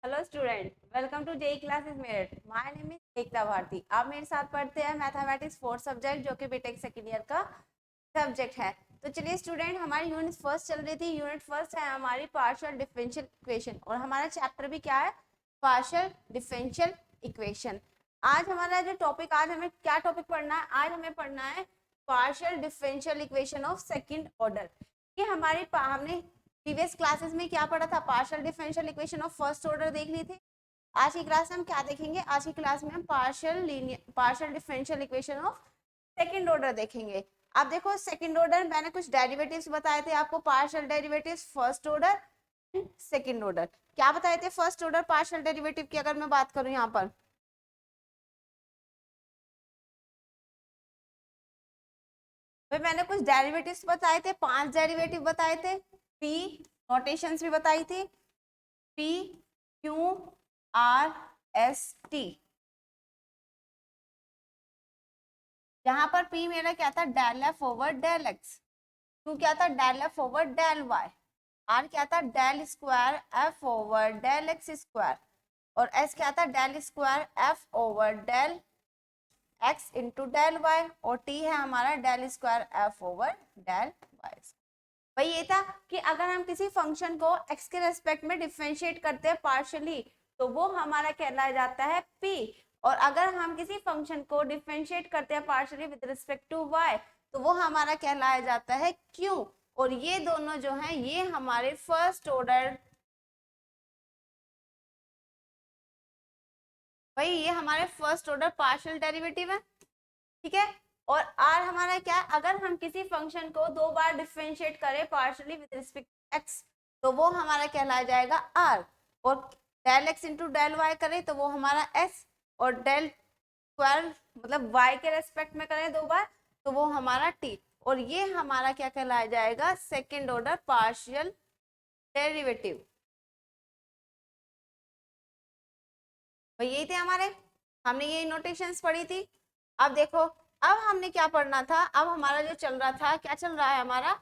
Hello student, welcome to JE classes Meerut. My name is Ekta Bharti. आप मेरे साथ पढ़ते हैं मैथमेटिक्स फोर्थ सब्जेक्ट, जो कि बीटेक सेकेंड ईयर का सब्जेक्ट है। तो चलिए स्टूडेंट, हमारी यूनिट फर्स्ट चल रही थी। यूनिट फर्स्ट है हमारी पार्शियल डिफरेंशियल इक्वेशन, और हमारा चैप्टर भी क्या है? Partial differential equation. आज हमारा जो टॉपिक, आज हमें क्या टॉपिक पढ़ना है? आज हमें पढ़ना है partial differential equation of second order. ये हमने प्रीवियस क्लासेस में क्या पढ़ा था? Partial differential equation of first order देख ली थी। आज की क्लास में हम क्या देखेंगे? आज की क्लास में हम partial differential equation of second order देखेंगे। अब देखो, सेकंड ऑर्डर मैंने कुछ डेरिवेटिव्स बताए थे आपको, partial derivatives first order and second order. क्या बताए थे फर्स्ट ऑर्डर पार्शियल डेरिवेटिव की? अगर मैं बात करूं यहाँ पर, भाई मैंने कुछ डेरिवेटिव्स बताए थे, 5 डेरिवेटिव बताए थे। पी नोटेशंस भी बताई थी, P Q R S T. जहां पर पी मेरा क्या था? Del F over del X. Q क्या था? Del F over del Y. R क्या था? Del square F over del X square. और एस क्या था? Del square F over del X into del Y. और टी है हमारा del square F over del Y. भाई ये था कि अगर हम किसी फंक्शन को x के रेस्पेक्ट में डिफरेंशिएट करते हैं पार्शियली, तो वो हमारा कहलाया जाता है p। और अगर हम किसी फंक्शन को डिफरेंशिएट करते हैं partially with respect to y, तो वो हमारा कहलाया जाता है q। और ये दोनों जो हैं, ये हमारे फर्स्ट ऑर्डर, भाई ये हमारे फर्स्ट ऑर्डर पार्शियल डेरिवेटिव है, ठीक है। और r हमारा क्या है? अगर हम किसी फंक्शन को दो बार डिफरेंशिएट करें पार्शियली विद रिस्पेक्ट x, तो वो हमारा कहलाया जाएगा r। और del x into del Y करें तो वो हमारा s। और डेल स्क्वायर मतलब y के रेस्पेक्ट में करें दो बार, तो वो हमारा t। और ये हमारा क्या कहलाया जाएगा? Second order partial derivative. भाई यही थे हमारे, हमने ये नोटेशंस पढ़ी थी। अब देखो, अब हमने क्या पढ़ना था? अब हमारा जो चल रहा था, क्या चल रहा है हमारा?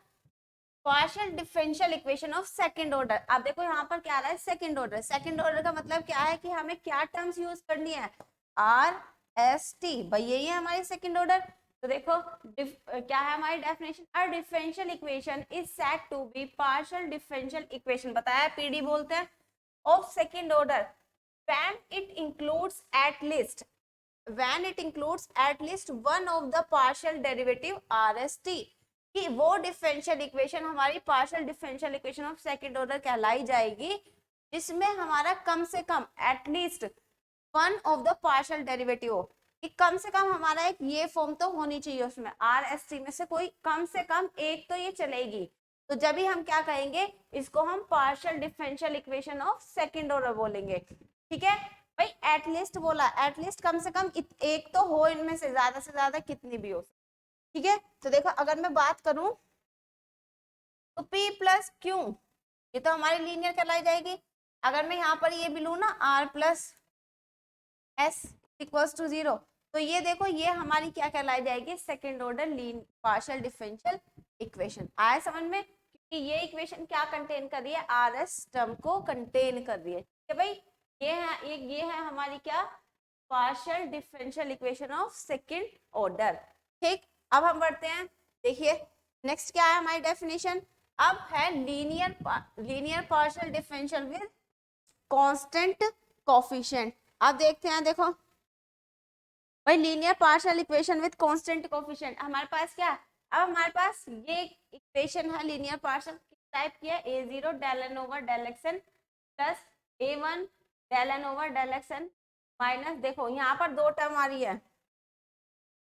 Partial differential equation of second order. अब देखो यहाँ पर क्या आ रहा है? Second order. सेकंड ऑर्डर का मतलब क्या है कि हमें क्या टर्म्स यूज करनी है? Are S T. भाई यही है हमारी सेकंड ऑर्डर। तो देखो क्या है हमारी definition? A differential equation is said to be partial differential equation, बताया पीडी बोलते हैं, of second order when it includes at least one of the partial derivative RST। कि वो डिफरेंशियल इक्वेशन हमारी partial differential equation of second order कहलाई जाएगी जिसमें हमारा कम से कम at least one of the partial derivative हो। कि कम से कम हमारा एक ये फॉर्म तो होनी चाहिए, उसमें आर एस टी में से कोई कम से कम एक तो ये चलेगी। तो जब भी हम क्या कहेंगे, इसको हम partial differential equation of second order बोलेंगे, ठीक है। भाई एटलीस्ट बोला, एटलीस्ट कम से कम एक तो हो, इनमें से ज्यादा कितनी भी हो, ठीक है। तो देखो अगर मैं बात करूं तो P प्लस क्यू, ये तो हमारी लीनियर कहलाई जाएगी। अगर मैं यहाँ पर ये भी लू ना, R plus S equals to 0, तो ये देखो ये हमारी क्या कहलाई जाएगी? Second order linear partial differential equation. आया समझ में? क्योंकि ये इक्वेशन क्या कंटेन कर रही है? आर एस टर्म को कंटेन कर रही है, ठीक है भाई। ये है हमारी क्या? Partial differential equation of second order, ठीक। अब हम बढ़ते हैं, देखिए नेक्स्ट क्या है हमारी डेफिनेशन। अब है linear partial differential with constant coefficient. अब देखते हैं, देखो भाई linear partial equation with constant coefficient हमारे पास क्या है? अब हमारे पास ये इक्वेशन है लीनियर पार्शियल, किस टाइप की है? A zero del N over del X N plus A one del N over del X N minus, देखो यहाँ पर दो टर्म आ रही है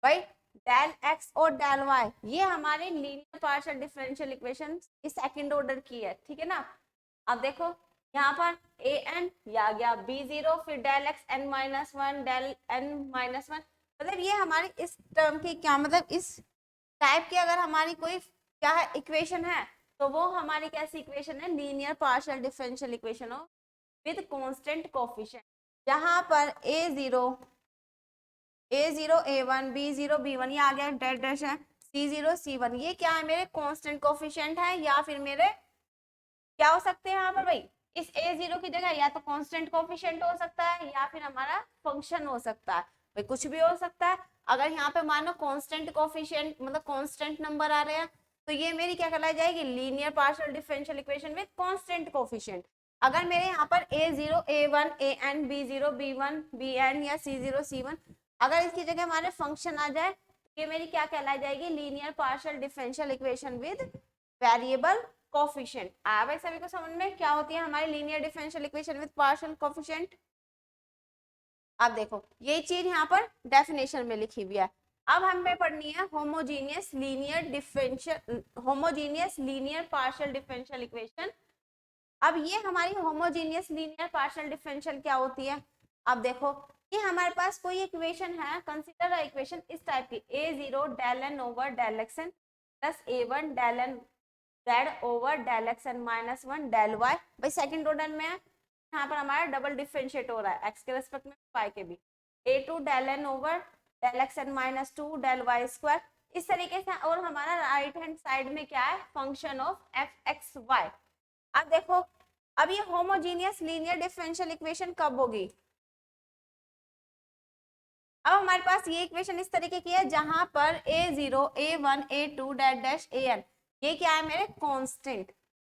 भाई, डेल एक्स और डेल वाई। ये हमारे लीनियर पार्शियल डिफरेंशियल इक्वेशन की सेकंड ऑर्डर की है, ठीक है ना। अब देखो यहाँ पर ए एन या गया बी जीरो, फिर del X N minus one del N minus one. मतलब ये हमारी इस टर्म की क्या मतलब, इस टाइप की अगर हमारी कोई क्या है इक्वेशन है, तो वो हमारी कैसी इक्वेशन है? लीनियर पार्शियल डिफरेंशियल इक्वेशन हो विद कांस्टेंट कोफिशिएंट, जहां पर A zero A one, B zero B one, ये आ गया डेड डैश है, सी जीरो सी वन, ये क्या है? मेरे कांस्टेंट कोफिशिएंट है, या फिर मेरे क्या हो सकते हैं यहाँ पर भाई? इस a0 की जगह या तो कांस्टेंट कोफिशिएंट हो सकता है या फिर हमारा फंक्शन हो सकता है, भाई कुछ भी हो सकता है। अगर यहाँ पे मानो कांस्टेंट कोफिशिएंट मतलब कांस्टेंट नंबर आ रहे हैं तो ये मेरी क्या कहलाई जाएगी, linear partial differential equation with constant coefficient. अगर मेरे यहाँ पर a0 a1 an b0 b1 bn या c0 c1 अगर इसकी जगह हमारे फंक्शन आ जाए तो ये मेरी क्या कहलाई जाएगी, linear partial differential equation with variable coefficient. आया भाई सभी को समझ में क्या होती है हमारी linear differential equation with partial coefficient. अब देखो ये चीज यहाँ पर डेफिनेशन में लिखी हुई है। अब हमें पढ़नी है homogeneous linear partial differential equation. अब ये हमारी होमोजीनियस लीनियर पार्शियल डिफरेंशियल क्या होती है, अब देखो कि हमारे पास कोई इक्वेशन है, कंसीडर अ इक्वेशन इस टाइप की a0 del n over del xn plus a1 del n z over del xn minus 1 del y, भाई सेकंड ऑर्डर में है, यहाँ पर हमारा डबल डिफरेंशिएट हो रहा है x के रेस्पेक्ट में y के भी, a2 del n over del xn minus 2 del y square इस तरीके से। और हमारा राइट हैंड साइड में क्या है, फंक्शन ऑफ f(x,y). अब देखो अब ये होमोजीनियस लीनियर डिफरेंशियल इक्वेशन कब होगी, अब हमारे पास ये इक्वेशन इस तरीके की है जहां पर a0 a1 a2 dash dash an ये क्या है मेरे कांस्टेंट,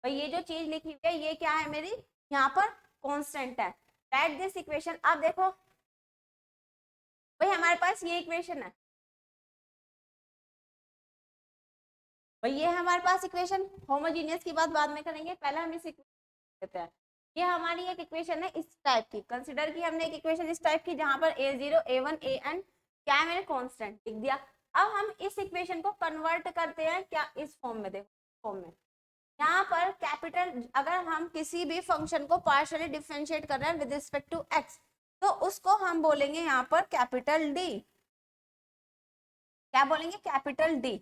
भाई ये जो चीज लिखी हुई है ये क्या है मेरी यहाँ पर कांस्टेंट है। Right this equation. अब देखो भाई हमारे पास ये इक्वेशन है, भाई ये है हमारे पास इक्वेशन। होमोजीनियस की बात बाद में करेंगे, पहले हम इस इक्वेशन हैं, ये हमारी एक इक्वेशन है इस टाइप की, कंसीडर की हमने एक इक्वेशन इस टाइप की जहां पर a0 a1 an क्या है मेरे कांस्टेंट लिख दिया। अब हम इस इक्वेशन को कन्वर्ट करते हैं क्या, इस फॉर्म में, देखो फॉर्म में यहाँ पर कैपिटल अगर हम किसी भी फंक्शन को पार्शियली डिफरेंशिएट कर रहे हैं विद रिस्पेक्ट टू एक्स तो उसको हम बोलेंगे यहाँ पर कैपिटल डी, क्या बोलेंगे कैपिटल डी।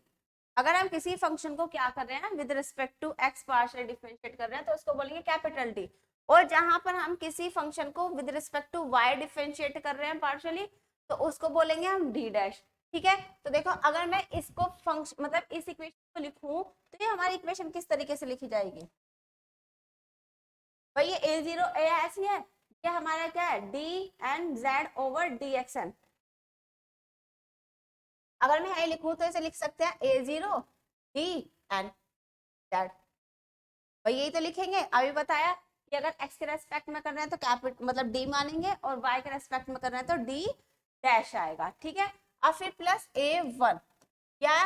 अगर हम किसी फंक्शन को क्या कर रहे हैं with respect to X partially differentiate कर रहे हैं तो उसको बोलेंगे कैपिटल डी। और जहां पर हम किसी फंक्शन को with respect to Y differentiate कर रहे हैं पार्शियली तो उसको बोलेंगे हम डी डैश। ठीक है, तो देखो अगर मैं इसको फंक्शन मतलब इस इक्वेशन को लिखूं तो ये हमारी इक्वेशन किस तरीके से लिखी जाएगी, भाई ये a0 a ऐसी है, ये हमारा क्या है D N Z over D X N. अगर मैं यही लिखूं तो इसे लिख सकते हैं a0 डी एन जेड, भाई यही तो लिखेंगे। अभी बताया कि अगर x के रेस्पेक्ट में कर रहे हैं तो कैपिट मतलब d मानेंगे और y के रेस्पेक्ट में कर रहे हैं तो d डैश आएगा। ठीक है, अब फिर प्लस a1 क्या,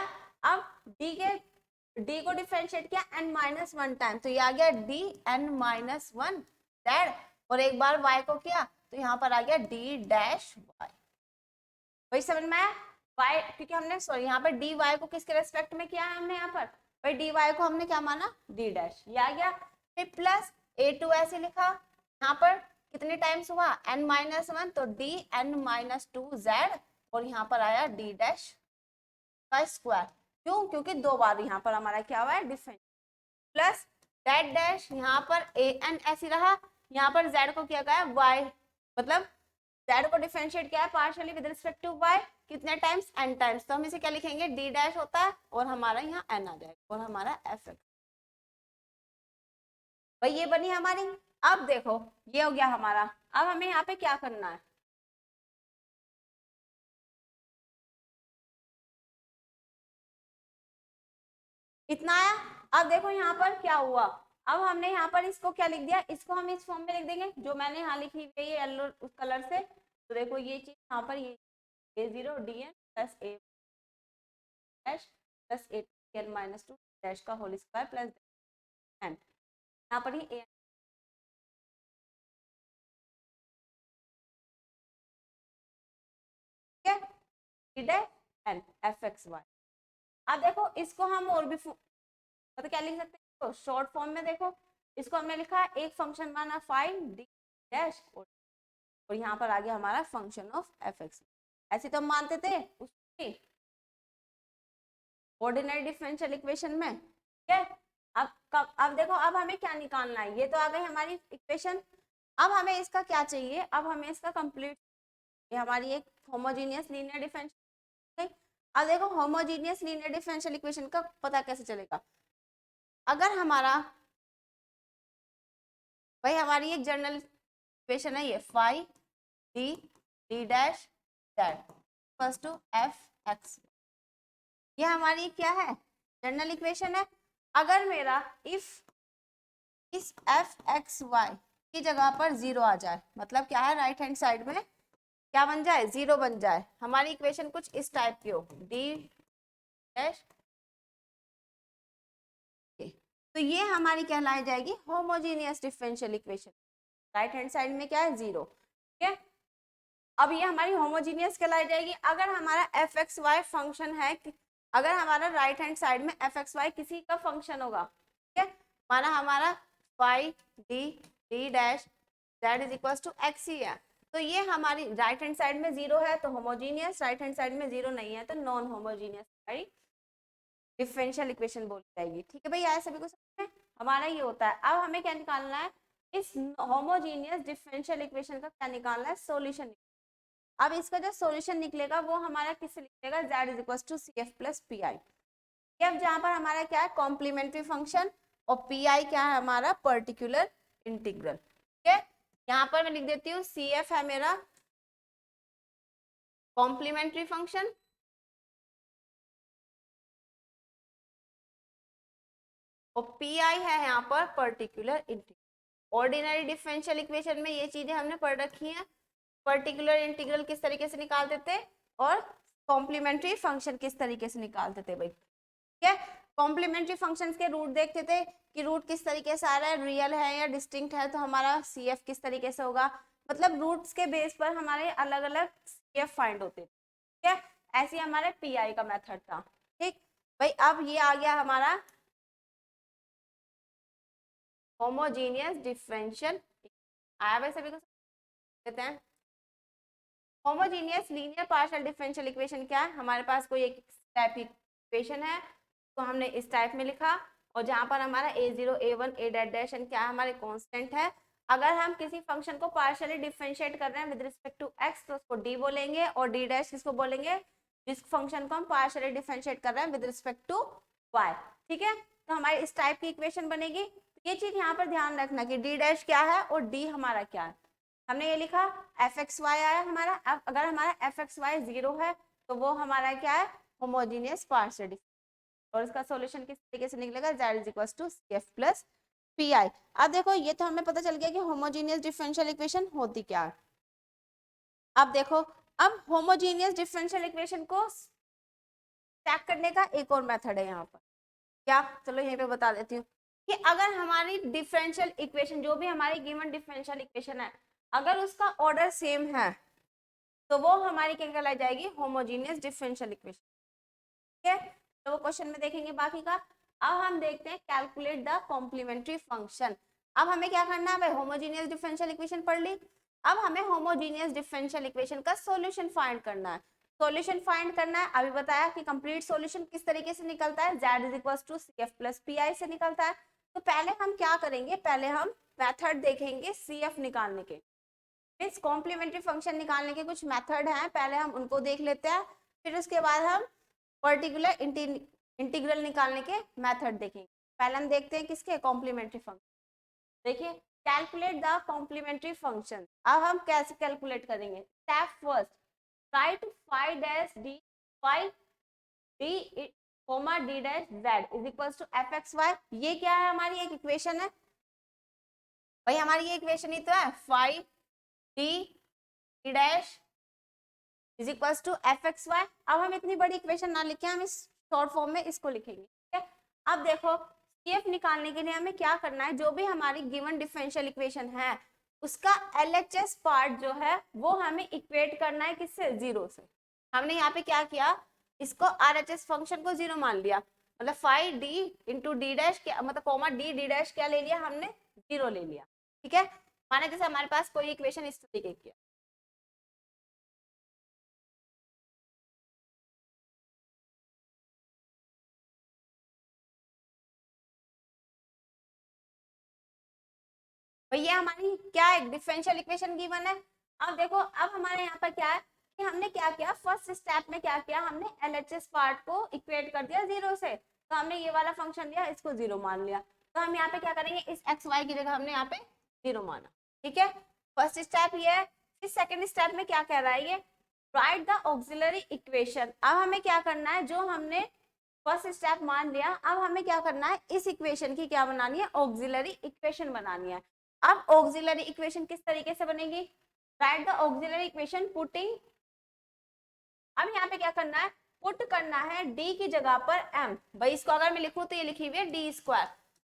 अब d को डिफरेंशिएट किया n माइनस 1 टाइम तो ये आ गया d n माइनस 1 जेड, और एक बार y को किया तो यहाँ पर आ गया d डैश y। वही समझ में आया, y क्योंकि हमने सॉरी यहाँ पर dy को किसके रेस्पेक्ट में किया है हमने यहाँ पर, भाई dy को हमने क्या माना d डैश, ये आ गया। फिर प्लस a2 ऐसे लिखा, यहाँ पर कितने टाइम्स हुआ n माइनस 1 तो d n माइनस 2 z और यहाँ पर आया d डैश का स्क्वायर, क्यों क्योंकि दो बार यहाँ पर हमारा क्या हुआ है डिफरेंस। प्लस z डैश यहाँ पर a n ऐसी रहा, यहाँ पर z को क्या गया y मतलब z को डिफरेंशिएट किया है partially with respect to y कितने टाइम्स n टाइम्स, तो हम इसे क्या लिखेंगे d डैश होता है और हमारा यहाँ n आ जाएगा और हमारा f भाई ये बनी हमारी। अब देखो ये हो गया हमारा, अब हमें यहाँ पे क्या करना है, इतना आया। अब देखो यहाँ पर क्या हुआ, अब हमने यहाँ पर इसको क्या लिख दिया, इसको हम इस फॉर्म में लिख देंगे जो मैंने यहाँ लिखी हुई है ये येलो उस कलर से। तो देखो ये चीज यहाँ पर ये a0 dn plus a dash plus a minus 2 dash का होल स्क्वायर प्लस n, यहाँ पर ये n fxy। अब देखो इसको हम और भी मतलब क्या लिख सकते हैं, तो शॉर्ट फॉर्म में देखो इसको हमने लिखा है एक फंक्शन माना फाइन डी डैश और यहाँ पर आ गया हमारा फंक्शन ऑफ एफ एक्स। ऐसे तो हम मानते थे उसकी ऑर्डिनरी डिफरेंशियल इक्वेशन में। ठीक है, अब देखो अब हमें क्या निकालना है, ये तो आ गई हमारी इक्वेशन। अब हमें इसका क्या चाहिए, अब हमें इसका कंप्लीट, ये हमारी एक होमोजीनियस लीनियर डिफरेंशियल। अब देखो होमोजीनियस लीनियर डिफरेंशियल इक्वेशन का पता कैसे चलेगा, अगर हमारा भाई हमारी एक जनरल इक्वेशन है ये, phi D D dash Z equals to F X, ये हमारी क्या है, जनरल इक्वेशन है। अगर मेरा इफ इस एफ एक्स वाई की जगह पर जीरो आ जाए, मतलब क्या है, राइट हैंड साइड में क्या बन जाए, जीरो बन जाए, हमारी इक्वेशन कुछ इस टाइप की हो, डी डैश, तो ये हमारी कहलाई जाएगी homogeneous differential equation. Right hand side में क्या है, जीरो, ठीक है। अब ये हमारी होमोजीनियस कहलाई जाएगी अगर हमारा एफ एक्स वाई फंक्शन है, अगर हमारा राइट हैंड साइड में एफ एक्स वाई किसी का फंक्शन होगा, ठीक है, माना हमारा Y D D dash Z is equal to X ही है, तो ये हमारी राइट हैंड साइड में जीरो है तो होमोजीनियस, राइट हैंड साइड में जीरो नहीं है तो नॉन होमोजीनियस हमारी डिफरेंशियल इक्वेशन बोली जाएगी। ठीक है भाई, आया सभी को समझ में, हमारा ये होता है। अब हमें क्या निकालना है, इस होमोजीनियस डिफरेंशियल इक्वेशन का क्या निकालना है, सॉल्यूशन। अब इसका जो सॉल्यूशन निकलेगा वो हमारा किससे निकलेगा, z is equal to C F plus P I. F जहां पर हमारा क्या है, कॉम्प्लीमेंट्री फंक्शन, और पी आई क्या है, हमारा पर्टिकुलर इंटीग्रल। ठीक है, यहाँ पर मैं लिख देती हूँ सी एफ है मेरा कॉम्प्लीमेंट्री फंक्शन, और पी आई है यहाँ पर particular integral. Ordinary differential equation में ये चीजें हमने पढ़ रखी हैं, पर्टिकुलर इंटीग्रल किस तरीके से निकालते थे और कॉम्प्लीमेंट्री फंक्शन किस तरीके से निकालते थे भाई। ठीक है, कॉम्प्लीमेंट्री फंक्शंस के रूट देखते थे कि रूट किस तरीके से आ रहा है, रियल है या डिस्टिंक्ट है, तो हमारा सी एफ किस तरीके से होगा, मतलब रूट्स के बेस पर हमारे अलग अलग सी एफ फाइंड होते थे। ठीक है, ऐसे हमारे पी आई का मेथड था। ठीक भाई, अब ये आ गया हमारा होमोजीनियस डिफरेंशियल, आया भाई सभी को कहते हैं। Homogeneous linear partial differential equation क्या है, हमारे पास कोई एक टाइप की इक्वेशन है तो हमने इस टाइप में लिखा, और जहां पर हमारा a0 a1 a dash dash क्या है, हमारे कांस्टेंट है। अगर हम किसी फंक्शन को पार्शियली डिफरेंशिएट कर रहे हैं विद रिस्पेक्ट टू x तो उसको d बोलेंगे, और d डैश किसको बोलेंगे, जिस फंक्शन को हम पार्शियली डिफरेंशिएट कर रहे हैं विद रिस्पेक्ट टू y। ठीक है, तो हमारी इस टाइप की इक्वेशन बनेगी। ये चीज यहाँ पर ध्यान रखना कि d डैश क्या है और d हमारा क्या है। हमने ये लिखा एफ एक्स वाई आया हमारा, अब अगर हमारा एफ एक्स वाई जीरो है तो वो हमारा क्या है, होमोजीनियस पार्शियल डिफरेंशियल, और इसका सॉल्यूशन किस तरीके से निकलेगा, z is equal to C F plus P I. अब देखो ये तो हमें पता चल गया कि होमोजीनियस डिफरेंशियल इक्वेशन होती क्या है। अब देखो, अब होमोजीनियस डिफरेंशियल इक्वेशन को चेक करने का एक और मेथड है यहाँ पर, क्या, चलो यहीं पे बता देती हूँ कि अगर हमारी डिफरेंशियल इक्वेशन, जो भी हमारी गिवन डिफरेंशियल इक्वेशन है, अगर उसका ऑर्डर सेम है तो वो हमारी क्या कहलाई जाएगी, होमोजीनियस डिफरेंशियल इक्वेशन। ठीक है, तो वो क्वेश्चन में देखेंगे बाकी का। अब हम देखते हैं कैलकुलेट द कॉम्प्लीमेंट्री फंक्शन। अब हमें क्या करना है भाई, होमोजीनियस डिफरेंशियल इक्वेशन पढ़ ली, अब हमें होमोजीनियस डिफरेंशियल इक्वेशन का सॉल्यूशन फाइंड करना है। सॉल्यूशन फाइंड करना है, अभी बताया कि कंप्लीट सॉल्यूशन किस तरीके से निकलता है, z is equal to C F plus P I से निकलता है। तो पहले हम क्या करेंगे, पहले हम मेथड देखेंगे सी एफ निकालने के, मीन्स कॉम्प्लीमेंट्री फंक्शन निकालने के कुछ मेथड हैं, पहले हम उनको देख लेते हैं, फिर उसके बाद हम पर्टिकुलर इंटीग्रल निकालने के मेथड देखेंगे। पहले हम देखते हैं किसके, कॉम्प्लीमेंट्री फंक्शन। देखिए, कैलकुलेट द कॉम्प्लीमेंट्री फंक्शन। अब हम कैसे कैलकुलेट करेंगे, step first, right phi dash D phi D comma D dash Z is equal to F X Y. ये क्या है, हमारी एक इक्वेशन है भाई, हमारी ये इक्वेशन ही तो है, phi D D dash is equal to F X Y. अब हम इतनी बड़ी इक्वेशन ना लिखे, हम इस शॉर्ट फॉर्म में इसको लिखेंगे। ठीक है, अब देखो सीएफ निकालने के लिए हमें क्या करना है, जो भी हमारी गिवन डिफरेंशियल इक्वेशन है उसका एलएचएस पार्ट जो है वो हमें इक्वेट करना है किससे, जीरो से। हमने यहाँ पे क्या किया, इसको आरएचएस फंक्शन को जीरो मान लिया, मतलब five D into D dash क्या, मतलब कोमा डी डी डैश क्या ले लिया हमने, जीरो ले लिया। ठीक है, माना जैसे हमारे पास कोई इक्वेशन इस तरीके की है, भैया हमारी क्या है, डिफरेंशियल इक्वेशन गिवन है। अब देखो, अब हमारे यहाँ पर क्या है कि हमने क्या किया, फर्स्ट स्टेप में क्या किया, हमने एलएचएस पार्ट को इक्वेट कर दिया जीरो से, तो हमने ये वाला फंक्शन लिया, इसको जीरो मान लिया। तो हम यहाँ पे क्या करेंगे, इस एक्स वाई की जगह हमने यहाँ पे जीरो माना, ठीक है। फर्स्ट स्टेप ये है। फिर सेकंड स्टेप में क्या कह रहा है ये, राइट द ऑक्सिलरी इक्वेशन। अब हमें क्या करना है, जो हमने फर्स्ट स्टेप मान लिया, अब हमें क्या करना है, इस इक्वेशन की क्या बनानी है, ऑक्सिलरी इक्वेशन बनानी है। अब ऑक्सिलरी इक्वेशन किस तरीके से बनेगी, right the auxiliary equation putting, अब यहाँ पे क्या करना है, पुट करना है डी की जगह पर एम। भाई इसको अगर मैं लिखूं तो ये लिखी हुई है D square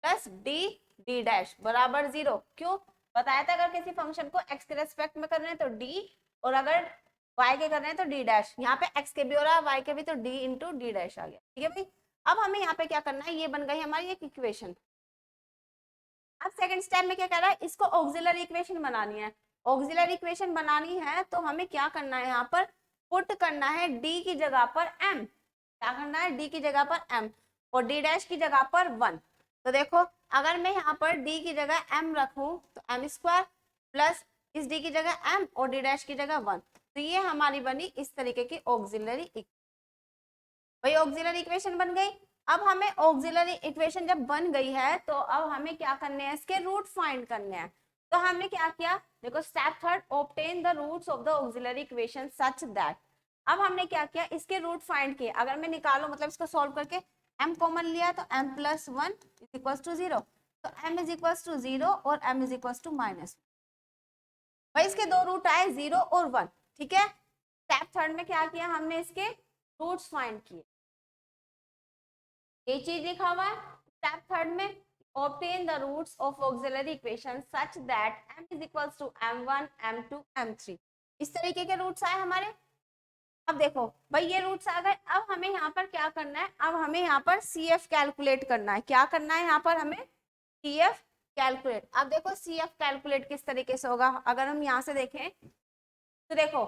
plus D D dash बराबर जीरो। क्यों, बताया था अगर किसी फंक्शन को एक्स के रेस्पेक्ट में कर रहे हैं तो डी, और अगर वाई के कर रहे हैं तो डी डैश। यहाँ पे एक्स के भी हो रहा है वाई के भी, तो डी इंटू डी डैश आ गया, ठीक है भाई। अब हमें यहाँ पे क्या करना है, ये बन गई हमारी एक इक्वेशन। अब सेकंड स्टेप में क्या कह रहा है, इसको ऑक्सिलरी इक्वेशन बनानी है। ऑक्सिलरी इक्वेशन बनानी है तो हमें क्या करना है, यहाँ पर पुट करना है डी की जगह पर एम। क्या करना है, डी की जगह पर एम और डी डैश की जगह पर वन। तो देखो अगर मैं यहाँ पर डी की जगह एम रखूं तो एम स्क्वायर प्लस इस डी की जगह एम और डी डैश की जगह वन, तो ये हमारी बनी इस तरीके की ऑक्सिलरी इक्वेशन। भाई ऑक्सिलरी इक्वेशन बन गई। अब हमें ऑक्सिलरी इक्वेशन जब बन गई है तो अब हमें क्या करने हैं, इसके रूट फाइंड करने हैं। तो हमने क्या किया, देखो step third, obtain the roots of the auxiliary equation such that. अब हमने क्या किया, इसके रूट फाइंड किए। अगर मैं निकालू मतलब इसको सॉल्व करके m कॉमन लिया तो m plus one is equal to zero, तो m is equal to zero और m is equal to minus. भाई इसके दो रूट आए, जीरो और वन, ठीक है। स्टेप थर्ड में क्या किया, हमने इसके रूट्स फाइंड किए, ये चीज लिखा हुआ है। स्टेप थर्ड में obtain the roots of auxiliary equation such that m is equals to m1 m2 m3, इस तरीके के रूट्स आए हमारे। अब देखो भाई ये रूट्स आ गए, अब हमें यहाँ पर क्या करना है, अब हमें यहाँ पर CF कैलकुलेट करना है। क्या करना है यहाँ पर हमें, CF कैलकुलेट। अब देखो CF कैलकुलेट किस तरीके से होगा, अगर हम यहाँ से देखें तो देखो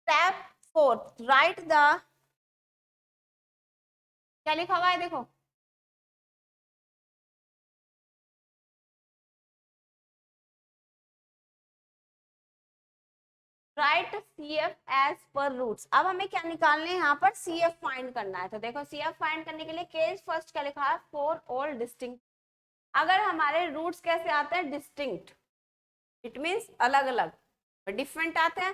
स्टेप फोर्थ, राइट द, क्या लिखा हुआ है देखो, write CF as per roots. अब हमें क्या निकालने हैं, यहाँ पर CF फाइंड करना है। तो देखो CF फाइंड करने के लिए केस फर्स्ट क्या लिखा है, फॉर ऑल डिस्टिंक्ट। अगर हमारे रूट्स कैसे आते हैं, डिस्टिंक्ट, इट मीन्स अलग अलग, डिफरेंट आते हैं,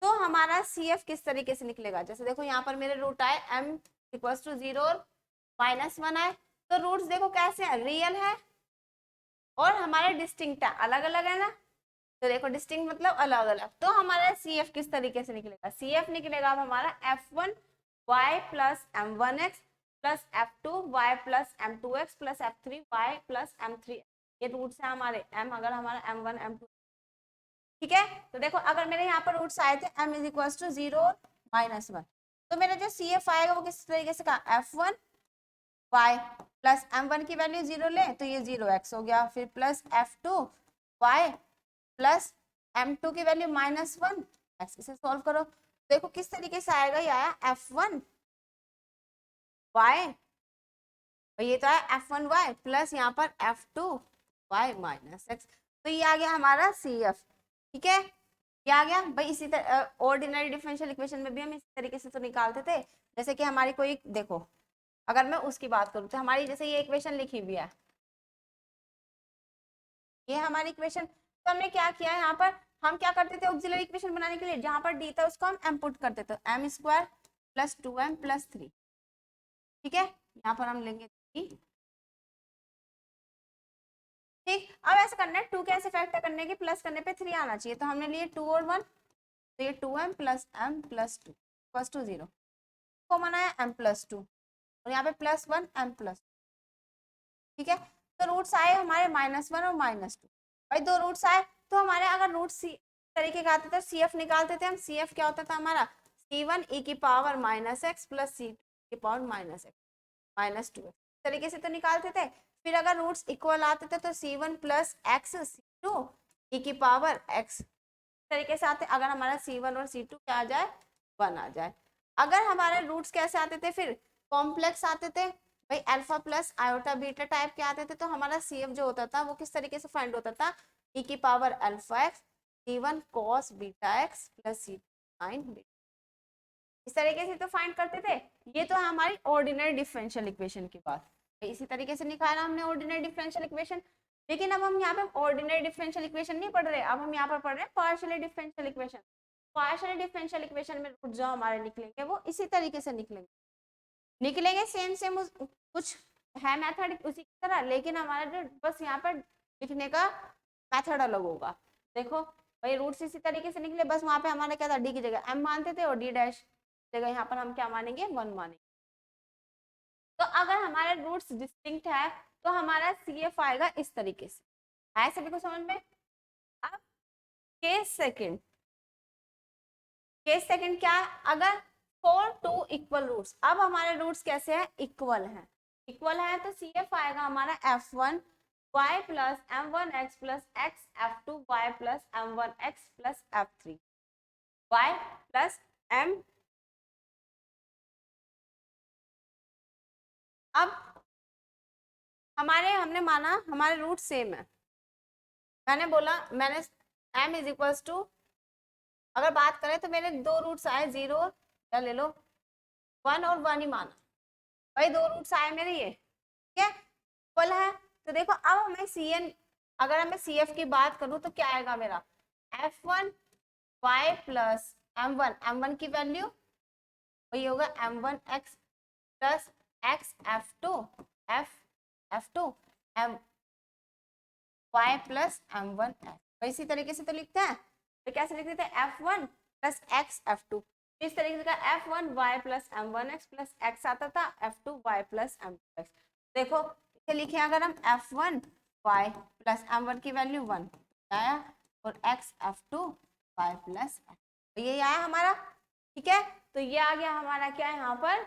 तो हमारा CF किस तरीके से निकलेगा। जैसे देखो यहाँ पर मेरे रूट आए m इक्वल्स टू जीरो और माइनस वन आए, तो रूट्स देखो कैसे है, रियल है और हमारे डिस्टिंक्ट है, अलग अलग है ना। तो देखो डिस्टिंक्ट मतलब अलग अलग, तो हमारा CF किस तरीके से निकलेगा, CF निकलेगा अब हमारा f1y plus m1x plus f2y plus m2x plus f3y plus m3, ये रूट्स है हमारे m, अगर हमारा m1 m2, ठीक है। तो देखो अगर मेरे यहाँ पर रूट्स आए थे m is equal to zero minus one, तो मेरा जो CF आएगा वो किस तरीके से कहा, f1y प्लस m1 की वैल्यू जीरो ले तो ये 0x हो गया, फिर प्लस f2y प्लस m2 की वैल्यू माइनस वन एक्स, इसे सॉल्व करो देखो किस तरीके से आएगा, ये आया f1y, ये तो आया f1y प्लस यहाँ पर f2y माइनस एक्स, तो ये आ गया हमारा CF, ठीक है। ये आ गया भाई। इसी तरह ऑर्डिनरी डिफरेंशियल इक्वेशन में भी हम इस तरीके से तो निकालते थे, जैसे कि हमारी कोई देखो अगर मैं उसकी बात करूँ तो हमारी जैसे ये इक्वेशन लिखी हुई है, ये हमारी इक्वेशन, तो हमने क्या किया है यहाँ पर, हम क्या करते थे ऑक्सिलरी इक्वेशन बनाने के लिए, जहां पर डी था उसको हम m पुट करते थे, m square plus 2m plus 3, ठीक है। यहाँ पर हम लेंगे 3, ठीक। अब ऐसा करना है, 2 कैसे फैक्टर करने के, प्लस करने पे 3 आना चाहिए, तो हमने लिए 2 और 1, तो ये 2m plus m plus 2 plus two 0 common आया m प्लस 2 और यहाँ पे प्लस 1 m प्लस, ठीक है। तो रूट्स आए हमारे माइनस वन और माइनस टू, भाई दो रूट्स आए तो हमारे अगर रूट सी तरीके का आते थे CF निकालते थे हम, CF क्या होता था हमारा, C1 e की power minus X plus C2 की पावर माइनस एक्स माइनस 2 तरीके से तो निकालते थे। फिर अगर रूट्स इक्वल आते थे तो C1 plus x C2 e की पावर x तरीके से आते, अगर हमारा C1 और C2 क्या आ जाए, 1 आ जाए। अगर हमारे रूट्स कैसे आते थे, फिर कॉम्प्लेक्स आते थे, भाई alpha plus iota beta type के आते थे, तो हमारा CF जो होता था वो किस तरीके से फाइंड होता था, e की power alpha x C1 cos beta x plus C2 sin beta, इस तरीके से तो फाइंड करते थे। ये तो हमारी ऑर्डिनरी डिफरेंशियल इक्वेशन की बात, इसी तरीके से निकाला हमने ऑर्डिनरी डिफरेंशियल इक्वेशन। लेकिन अब हम यहाँ पे ऑर्डिनरी डिफरेंशियल इक्वेशन नहीं पढ़ रहे, अब हम यहाँ पर पढ़ रहे हैं partially differential equation. Partially differential equation में रूट जो हमारे निकलेंगे वो इसी तरीके से निकलेंगे सेम सेम कुछ है मेथड उसी की तरह, लेकिन हमारा जो बस यहाँ पर लिखने का मेथड अलग होगा। देखो भाई रूट्स इसी तरीके से निकले, बस वहां पे हमारा क्या था, डी की जगह एम मानते थे और डी डैश जगह यहाँ पर हम क्या मानेंगे, 1 मानेंगे। तो अगर हमारे रूट्स डिस्टिंक्ट है तो हमारा सी एफ आएगा इस तरीके से। है सभी को समझ में? अब केस सेकंड क्या है, अगर 4 2 इक्वल रूट्स, अब हमारे रूट्स कैसे हैं, इक्वल है तो सी एफ आएगा हमारा f1 y plus m1x plus x, f2 y plus m1x plus f3 y plus m। अब हमने माना हमारे रूट सेम है, मैंने m इज इक्वल्स टू, अगर बात करें तो मेरे 2 रूट्स आए 0 या ले लो 1 और 1 ही माना, भाई 2 रूट्स आए मेरे ये, ठीक है, इक्वल है। तो देखो अब हमें cn, अगर मैं cf की बात करूं तो क्या आएगा मेरा, f1 y प्लस m1 की वैल्यू वही होगा m1x plus x f2 m y plus m1x। इसी तरीके से तो लिखते हैं, तो कैसे लिख देते हैं, f1 प्लस x f2, इस तरीके का f1 y plus m1x plus x आता था, f2 y प्लस m2x। देखो इसे लिखे अगर हम f1 y प्लस m1 की वैल्यू 1 आया और x f2 y प्लस, तो ये आया हमारा, ठीक है। तो ये आ गया हमारा क्या है यहाँ पर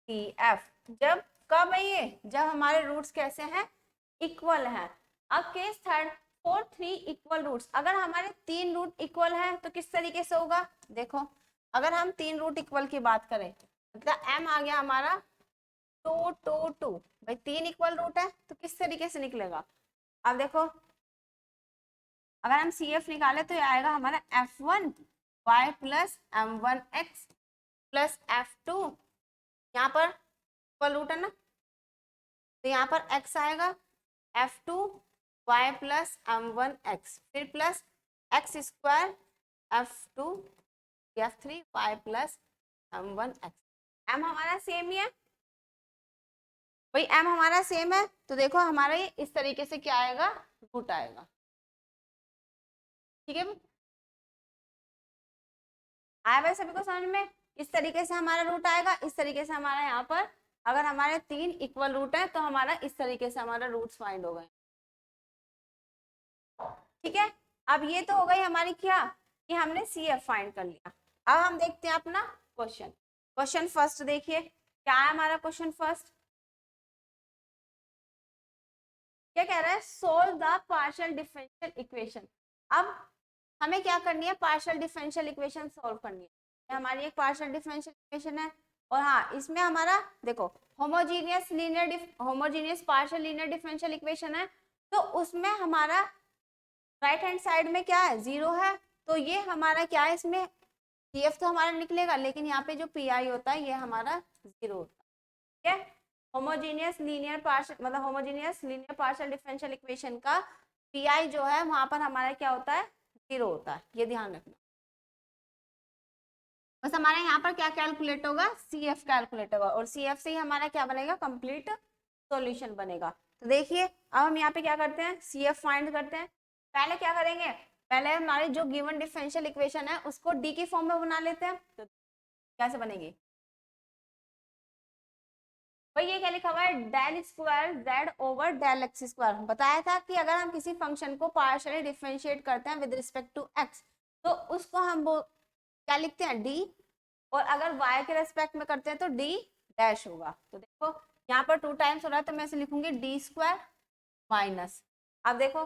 CF, जब कब है ये, जब हमारे रूट्स कैसे हैं, इक्वल हैं। अब केस थर्ड 4 3 इक्वल रूट्स, अगर हमारे 3 रूट इक्वल हैं तो किस तरीके से होगा, देखो अगर हम 3 रूट इक्वल की बात करें, मतलब m आ गया हमारा 2 2 2, भाई 3 इक्वल रूट है तो किस तरीके से निकलेगा, अब देखो अगर हम CF निकाले तो ये आएगा हमारा f1 y plus m1x plus f2, यहाँ पर इक्वल रूट है ना, तो यहाँ पर x आएगा f2 y प्लस m1x, फिर plus x square f2 f3 y plus m1x। m हमारा सेम ही है भाई, m हमारा सेम है, तो देखो हमारा ये इस तरीके से क्या आएगा, रूट आएगा, ठीक है। आया भाई सभी को समझ में, इस तरीके से हमारा रूट आएगा, इस तरीके से हमारा यहाँ पर अगर हमारे 3 इक्वल रूट है तो हमारा इस तरीके से हमारा रूट्स फाइंड हो गए, ठीक है। अब ये तो हो गई हमारी क्या, कि हमने CF फाइंड कर लिया। अब हम देखते हैं अपना क्वेश्चन फर्स्ट, देखिए क्या है हमारा क्वेश्चन फर्स्ट, क्या कह रहा है, solve the partial differential equation. अब हमें क्या करनी है, पार्शियल डिफरेंशियल इक्वेशन सोल्व करनी है, ये हमारी एक पार्शियल डिफरेंशियल इक्वेशन है, और हाँ इसमें हमारा देखो homogeneous partial linear differential equation है, तो उसमें हमारा राइट हैंड साइड में क्या है, 0 है, तो ये हमारा क्या है, इसमें CF तो हमारा निकलेगा, लेकिन यहाँ पे जो PI होता है ये हमारा 0 होता है, ठीक है। Homogeneous linear partial differential equation का PI जो है वहां पर हमारा क्या होता है, 0 होता है, ये ध्यान रखना। बस हमारे यहाँ पर क्या कैलकुलेट होगा, CF कैलकुलेट होगा, और CF से ही हमारा क्या बनेगा, कंप्लीट सॉल्यूशन बनेगा। तो देखिए अब हम यहाँ पे क्या करते हैं, CF फाइंड करते हैं। पहले क्या करेंगे, पहले हमारे जो गिवन डिफरेंशियल इक्वेशन है उसको D की फॉर्म में बना लेते हैं, तो कैसे बनेगी, भाई ये क्या लिखा हुआ है, del square z over del X square. बताया था कि अगर हम किसी फंक्शन को पार्शियली डिफरेंशिएट करते हैं विद रिस्पेक्ट टू x, तो उसको हम वो क्या लिखते हैं, d, और अगर y के रेस्पेक्ट में करते हैं तो d डैश होगा। तो देखो यहाँ पर 2 टाइम्स हो रहा है तो मैं इसे लिखूंगी d स्क्वायर माइनस, अब देखो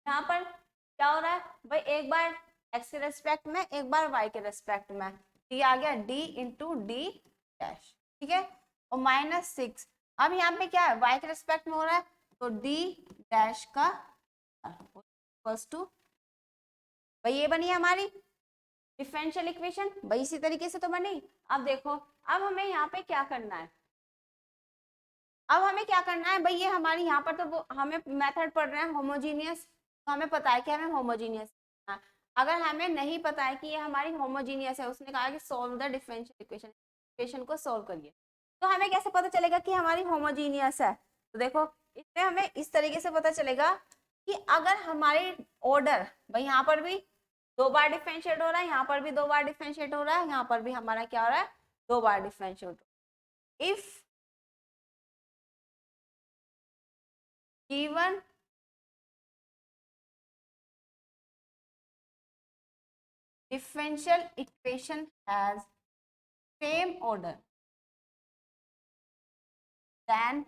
यहाँ पर क्या हो रहा है भाई, एक बार x के रेस्पेक्ट में एक बार y के रेस्पेक्ट में, d आ गया d इंटू डी डैश, ठीक है, और -6, अब यहाँ पे क्या है, y के रेस्पेक्ट में हो रहा है, तो d डैश का इक्वल्स टू, भाई ये बनी हमारी डिफरेंशियल इक्वेशन, भाई इसी तरीके से तो बनी। अब देखो अब हमें यहाँ पे क्या करना है, अब हमें क्या करना है भाई, ये हमारी यहाँ पर तो हमें मेथड पढ़ रहे हैं होमोजीनियस, तो हमें पता है कि हमें होमोजीनियस। अगर हमें नहीं पता है कि ये हमारी होमोजीनियस है, उसने कहा कि solve the differential equation, equation को सोल्व करिए, तो हमें कैसे पता चलेगा कि हमारी होमोजीनियस है? तो देखो इसमें हमें इस तरीके से पता चलेगा कि अगर हमारे ऑर्डर, भाई यहाँ पर भी 2 बार डिफरेंशिएट हो रहा है, यहाँ पर भी 2 बार डिफरेंशिएट हो रहा है, यहाँ पर भी हमारा क्या हो रहा है, 2 बार डिफरेंशिएट हो रहा है। If given differential equation has same order, then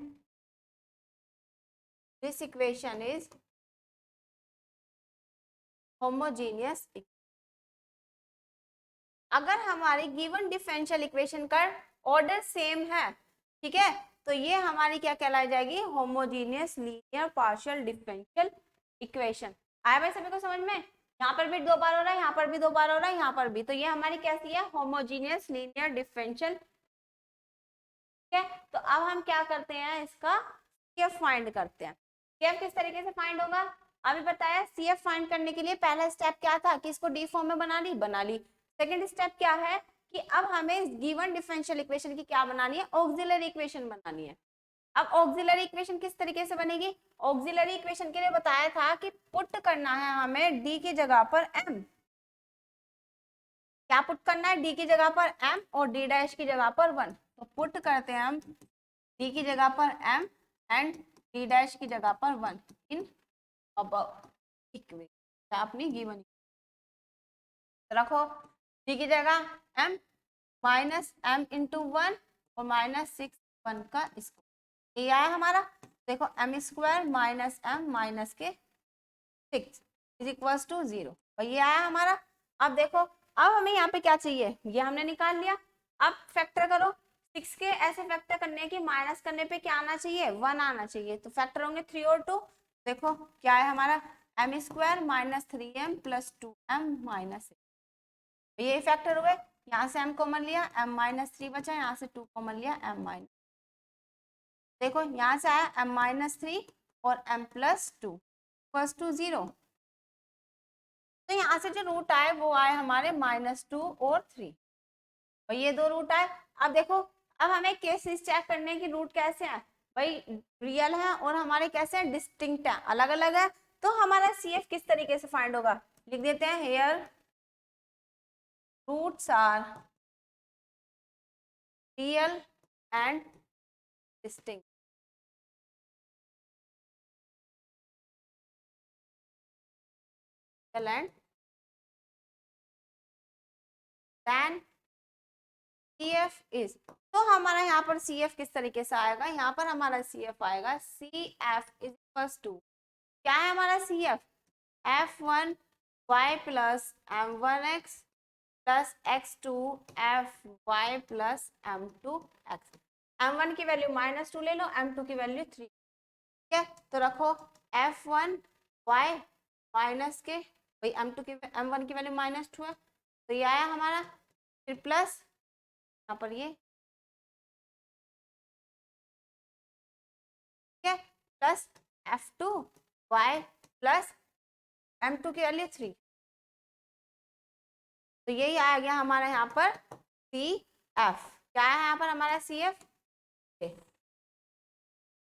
this equation is homogeneous. अगर हमारी गिवन डिफरेंशियल इक्वेशन का ऑर्डर सेम है, ठीक है, तो ये हमारी क्या कहलाई जाएगी, homogeneous linear partial differential equation. आया भाई सभी को समझ में? यहाँ पर भी 2 बार हो रहा है, यहाँ पर भी 2 बार हो रहा है, यहाँ पर भी, तो ये हमारी कैसी है, होमोजीनियस लीनियर डिफरेंशियल। ठीक है, तो अब हम क्या करते हैं, इसका CF फाइंड करते हैं। CF किस तरीके से फाइंड होगा, अभी बताया। CF फाइंड करने के लिए पहला स्टेप क्या था कि इसको डी फॉर्म में बना ली। सेकंड स्टेप क्या है कि अब हमें गिवन डिफरेंशियल इक्वेशन की क्या बनानी है, ऑक्सिलरी इक्वेशन बनानी है। अब ऑक्सिलरी इक्वेशन किस तरीके से बनेगी, ऑक्सिलरी इक्वेशन के लिए बताया था कि पुट करना है हमें डी की जगह पर m। क्या पुट करना है, डी की जगह पर m और d डैश की जगह पर 1। तो पुट करते हैं हम डी की जगह पर m एंड d डैश की जगह पर 1 इन अबव इक्वेशन। अपनी गिवन रखो, डी की जगह m माइनस m इंटू 1 और माइनस 6 1 का स्क्वायर, ये आया हमारा। देखो m square minus m minus के 6 इज इक्वल टू 0, ये आया हमारा। अब देखो, अब हमें यहाँ पे क्या चाहिए, ये हमने निकाल लिया। अब फैक्टर करो, 6 के ऐसे फैक्टर करने की माइनस करने पे क्या आना चाहिए, 1 आना चाहिए, तो फैक्टर होंगे 3 और 2। देखो क्या है हमारा, m square minus 3m plus 2m minus 6, ये फैक्टर हुए। यहाँ से m कॉमन लिया, m माइनस 3 बचा, यहाँ से 2 कॉमन लिया, m माइनस, देखो यहाँ से आया m माइनस 3 और m प्लस 2 इक्वल्स टू 0। तो यहाँ से जो रूट आए वो आए हमारे -2 और 3, और ये 2 रूट आए। अब देखो, अब हमें केसेस चेक करने की रूट कैसे हैं भाई, रियल है और हमारे कैसे हैं, डिस्टिंक्ट है, अलग अलग है। तो हमारा CF किस तरीके से फाइंड होगा, लिख देते हैं here roots are real and distinct. And then CF is, तो हमारा यहाँ पर CF किस तरीके से आएगा, यहाँ पर हमारा CF आएगा CF इज इक्वल्स टू, क्या है हमारा CF, F1 y plus M1x plus x2 Fy plus M2x। M1 की वैल्यू -2 ले लो, M2 की वैल्यू 3, ठीक है, तो रखो F1 y माइनस के, भाई M2 की M1 की वैल्यू -2 है, तो ये आया हमारा, फिर प्लस यहाँ पर ये, ठीक है, plus F2 y plus M2 की वैल्यू 3, तो यही आ गया हमारा यहाँ पर CF। क्या है यहाँ पर हमारा CF,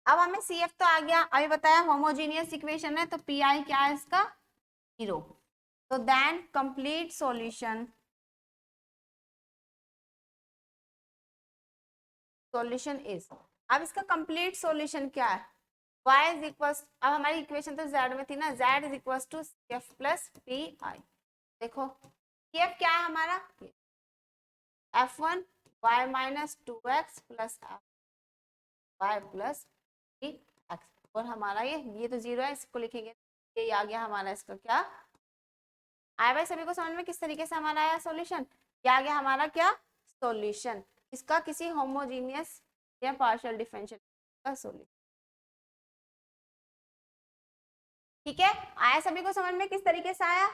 अब हमें CF तो आ गया, अभी बताया होमोजीनियस इक्वेशन है, तो PI क्या है इसका, 0। तो then complete solution, solution is, अब इसका कंप्लीट सॉल्यूशन क्या है, y इज इक्वल, अब हमारी इक्वेशन तो z में थी ना, z is equal to CF plus PI। देखो CF क्या है हमारा, F1 y minus 2x plus y plus 3x, और हमारा ये तो 0 है, इसको लिखेंगे, ये आ गया हमारा इसका क्या आया भाई, सभी को समझ में किस तरीके से हमारा आया सॉल्यूशन, क्या आ गया हमारा क्या सॉल्यूशन, इसका किसी होमोजीनियस या पार्शियल डिफरेंशियल का सॉल्यूशन। ठीक है, आया सभी को समझ में किस तरीके से आया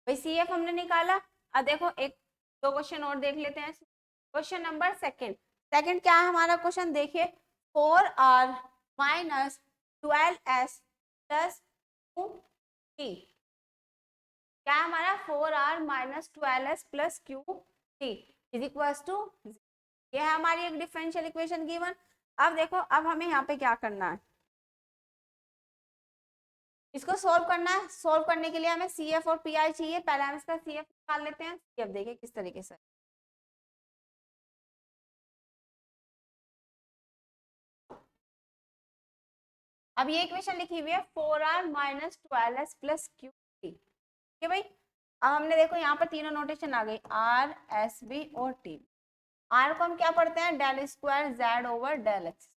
भाई, CF हमने निकाला। अब देखो एक 2 क्वेश्चन और देख लेते हैं। क्वेश्चन नंबर सेकंड, सेकंड क्या है हमारा क्वेश्चन, देखिए 4r minus 12s plus 2t। क्या है हमारा 4r minus 12s plus qt is equal to, ये है हमारी एक डिफरेंशियल इक्वेशन गिवन। अब देखो, अब हमें यहाँ पे क्या करना है, इसको सोल्व करना है। सोल्व करने के लिए हमें CF और PI चाहिए। पहले हम इसका CF निकाल लेते हैं। CF देखिए किस तरीके से, अब ये इक्वेशन लिखी हुई है 4r minus 12s plus Q T. ठीक है भाई। अब हमने देखो यहाँ पर तीनों नोटेशन आ गई, R, S, B और T। R को हम क्या पढ़ते हैं, del square Z over del X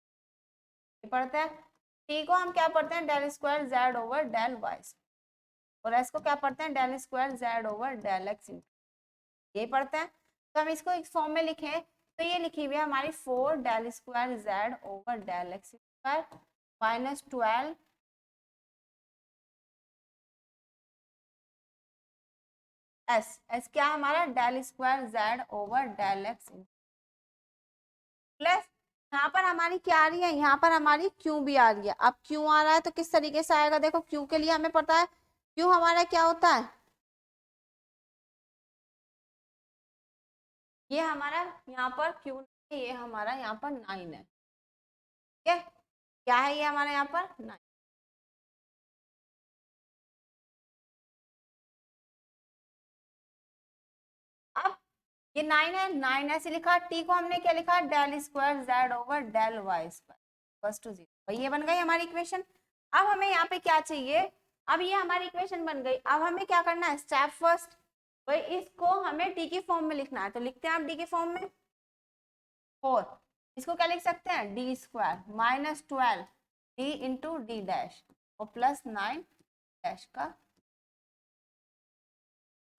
पढ़ते हैं। T को हम क्या पढ़ते हैं, del square Z over del Y. और S को क्या पढ़ते हैं, del square Z over del X, ये पढ़ते हैं। तो हम इसको इस फॉर्म में लिखें तो ये लिखी हुई है हमारी 4 del square Z over del X square minus 12 S क्या है हमारा, del square Z over del X plus, यहाँ पर हमारी क्या आ रही है, यहाँ पर हमारी क्यू भी आ रही है। अब क्यू आ रहा है तो किस तरीके से आएगा, देखो क्यू के लिए हमें पता है क्यू हमारा क्या होता है, ये हमारा यहाँ पर क्यू, ये हमारा यहाँ पर 9 है। ठीक है, क्या है ये हमारा यहाँ पर 9। अब ये 9 है, 9 ऐसे लिखा। टी को हमने क्या लिखा, del square Z over del Y square equals to 0। ये बन गई हमारी इक्वेशन। अब हमें यहाँ पे क्या चाहिए, अब ये हमारी इक्वेशन बन गई। अब हमें क्या करना है, स्टेप फर्स्ट, भाई इसको हमें टी की फॉर्म में लिखना है। तो लिखते हैं आप डी की फॉर्म में 4, इसको क्या लिख सकते हैं, D square minus 12 D into D dash और प्लस 9 डैश का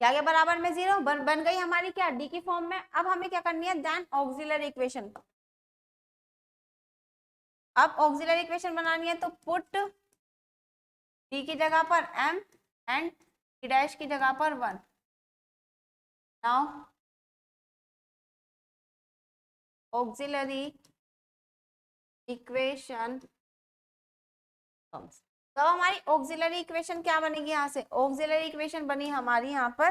क्या क्या बराबर में 0। बन गई हमारी क्या, डी की फॉर्म में। अब हमें क्या करनी है, देन ऑक्सिलरी इक्वेशन। अब ऑक्सिलरी इक्वेशन बनानी है तो पुट डी की जगह पर m एंड डी डैश की जगह पर 1। नाउ ऑक्सिलरी इक्वेशन कम्स, तो हमारी ऑक्सिलरी इक्वेशन क्या बनेगी, यहाँ से ऑक्सिलरी इक्वेशन बनी हमारी यहाँ पर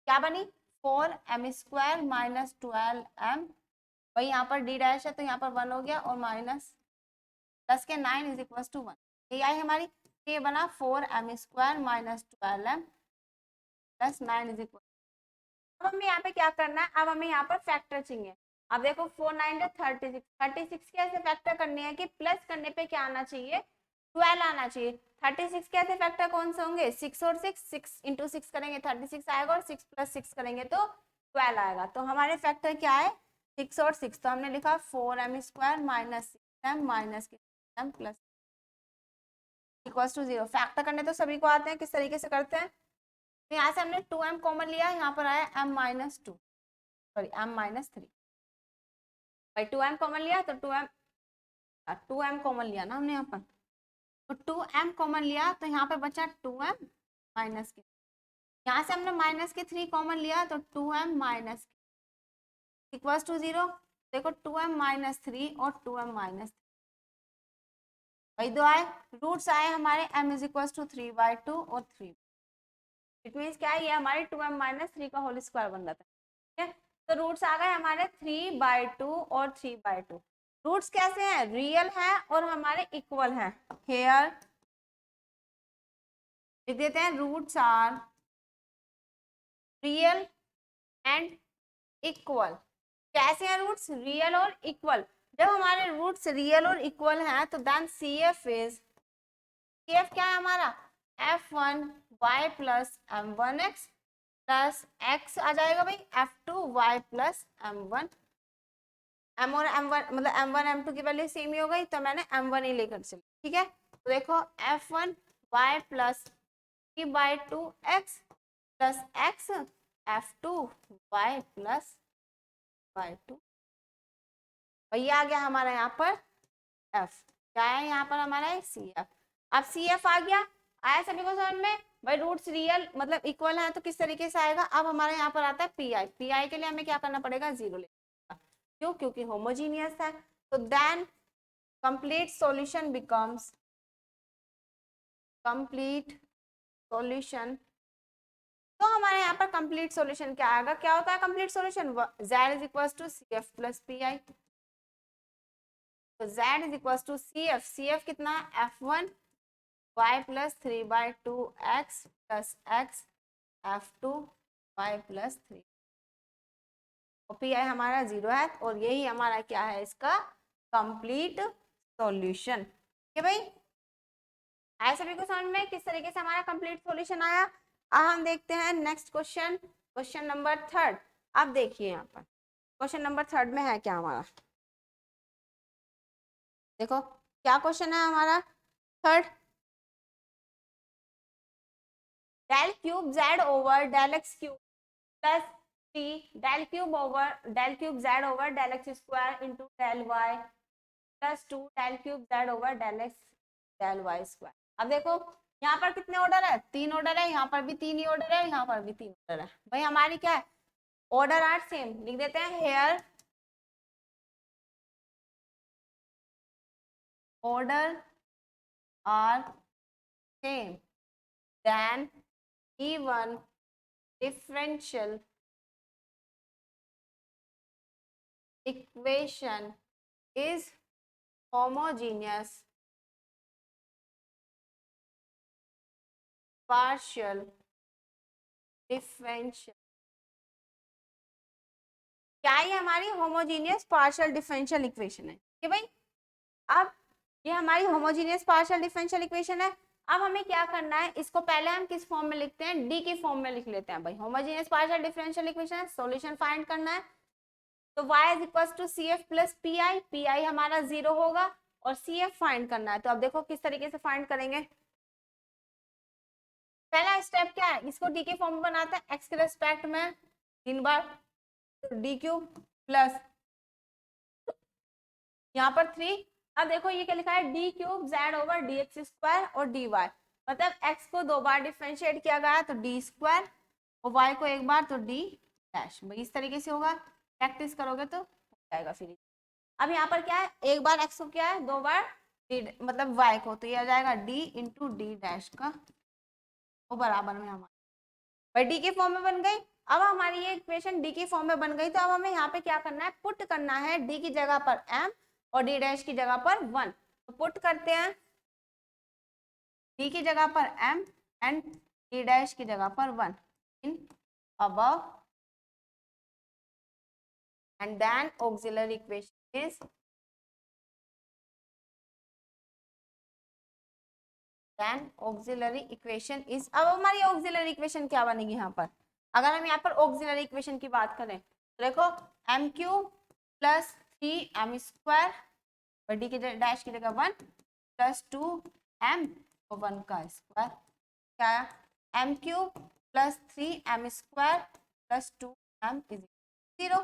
क्या बनी, 4m स्क्वायर माइनस 12m, वही यहाँ पर डी डैश है तो यहाँ पर 1 हो गया और माइनस प्लस के 9 इज इक्वल टू 1। ये आई हमारी, ये बना 4m square minus 12m plus 9 is equal. अब हमें यहाँ पे क्या करना है, अब हमें यहाँ पर फैक्टर चाहिए। अब देखो 4 9 36, 36 कैसे फैक्टर करनी है कि प्लस करने पे क्या आना चाहिए, 12 आना चाहिए। 36 कैसे फैक्टर कौन से होंगे, 6 और 6, 6 इंटू 6 करेंगे 36 आएगा और 6 प्लस 6 करेंगे तो 12 आएगा। तो हमारे फैक्टर क्या है, 6 और 6। तो हमने लिखा 4m square minus 6m minus m plus equals to 0। Factor करने तो सभी को आते हैं, किस तरीके से करते हैं, तो यहाँ से हमने 2m कॉमन लिया, यहाँ पर आया m minus 2, sorry m minus 3। भाई 2m कॉमन लिया तो 2m कॉमन लिया ना हमने यहाँ पर, तो 2m कॉमन लिया तो यहाँ पे बचा 2m माइनस के, यहाँ से हमने माइनस के 3 कॉमन लिया तो 2m माइनस इक्वल्स टू 0। देखो 2m माइनस 3 और 2m माइनस, वही दो आए, रूट्स आए हमारे m इज इक्वल्स टू 3/2 और 3। इट मीन्स क्या है, ये हमारे 2m माइनस 3 का होल स्क्वायर बन जाता है। ठीक है, तो रूट्स आ गए हमारे 3/2 और 3/2। रूट्स कैसे हैं, रियल है और हमारे इक्वल है। हेयर लिख देते हैं, roots are real and equal. कैसे हैं रूट्स, रियल और इक्वल। जब हमारे रूट्स रियल और इक्वल हैं तो देन CF इज, CF क्या है हमारा, f1y plus m1x plus x आ जाएगा भाई f2y प्लस m1। m और m1 मतलब m1 m2 की वैल्यू सेम ही हो गई तो मैंने m1 ही लेकर चली। ठीक है, तो देखो f1y plus 3/2x plus x f2y plus y2, वही आ गया हमारा यहाँ पर f। क्या है यहाँ पर हमारा CF। अब CF आ गया, आया सभी को समझ में, भाई रूट्स रियल मतलब इक्वल है तो किस तरीके से आएगा। अब हमारे यहाँ पर आता है PI। PI के लिए हमें क्या करना पड़ेगा, 0 लेना। क्यों? क्योंकि होमोजीनियस है। तो then complete solution becomes, complete solution, तो हमारे यहाँ पर कंप्लीट सॉल्यूशन क्या आएगा? क्या होता है complete solution? z is equal to C F plus P I. तो z is equal to C F, C F कितना है? f1 y plus 3/2 x plus x f2 y plus 3, और पी आई हमारा 0 है, और यही हमारा क्या है? इसका कंप्लीट सॉल्यूशन। ठीक है भाई, आया सभी को समझ में किस तरीके से हमारा कंप्लीट सॉल्यूशन आया? अब हम देखते हैं नेक्स्ट क्वेश्चन, क्वेश्चन नंबर 3। अब देखिए यहाँ पर क्वेश्चन नंबर 3 में है क्या हमारा, देखो क्या क्वेश्चन है हमारा 3। Del cube Z over del X cube plus T del cube over del cube Z over del X square into del Y plus 2 del cube Z over del X del Y square. अब देखो यहाँ पर कितने order है? 3 order है, यहाँ पर भी 3 ही ऑर्डर है, यहाँ पर भी 3 ऑर्डर है। भाई हमारी क्या है? ऑर्डर आर सेम, लिख देते हैं here order are same then even differential equation is homogeneous partial differential। क्या ये हमारी होमोजीनियस पार्शियल डिफरेंशियल इक्वेशन है कि भाई? अब ये हमारी होमोजीनियस पार्शियल डिफरेंशियल इक्वेशन है। अब हमें क्या करना है? इसको पहले हम किस फॉर्म में लिखते हैं? डी की फॉर्म में लिख लेते हैं। भाई होमोजीनियस पार्शियल डिफरेंशियल इक्वेशन है, सॉल्यूशन फाइंड करना है। तो y is equal to C F plus P I, P I हमारा 0 होगा, और सी एफ फाइंड करना है। तो अब देखो किस तरीके से फाइंड करेंगे। पहला स्टेप क्या है? इसको डी के फॉर्म में बनाते हैं, एक्स के रेस्पेक्ट में 3 बार डी क्यूब प्लस यहाँ पर 3। अब देखो ये क्या लिखा है? D cube Z over D x square और डी वाई, मतलब एक्स को 2 बार डिफ्रेंशिएट किया गया तो डी स्क्वायर, और वाई को 1 बार तो डी डैश। भाई इस तरीके से होगा, प्रैक्टिस करोगे तो हो जाएगा फिर। अब यहाँ पर क्या है? 1 बार एक्स को क्या है? 2 बार डी, मतलब वाई को, तो ये आ जाएगा डी इंटू डी डैश का, वो बराबर में हमारा भाई डी के फॉर्म में बन गई। अब हमारी ये इक्वेशन डी की फॉर्म में बन गई, तो अब हमें यहाँ पे क्या करना है? पुट करना है डी की जगह पर m और डी डैश की जगह पर 1। तो पुट करते हैं डी की जगह पर m एंड डी डैश की जगह पर 1 in above, and then auxiliary equation is auxiliary equation is. अब हमारी ऑक्सिलरी इक्वेशन क्या बनेगी यहाँ पर? अगर हम यहाँ पर ऑक्सिलरी इक्वेशन की बात करें तो देखो M cube plus 3m square और डी की डैश की जगह 1 प्लस 2m और 1 का स्क्वायर, क्या है? M cube plus 3m square plus 2m is 0।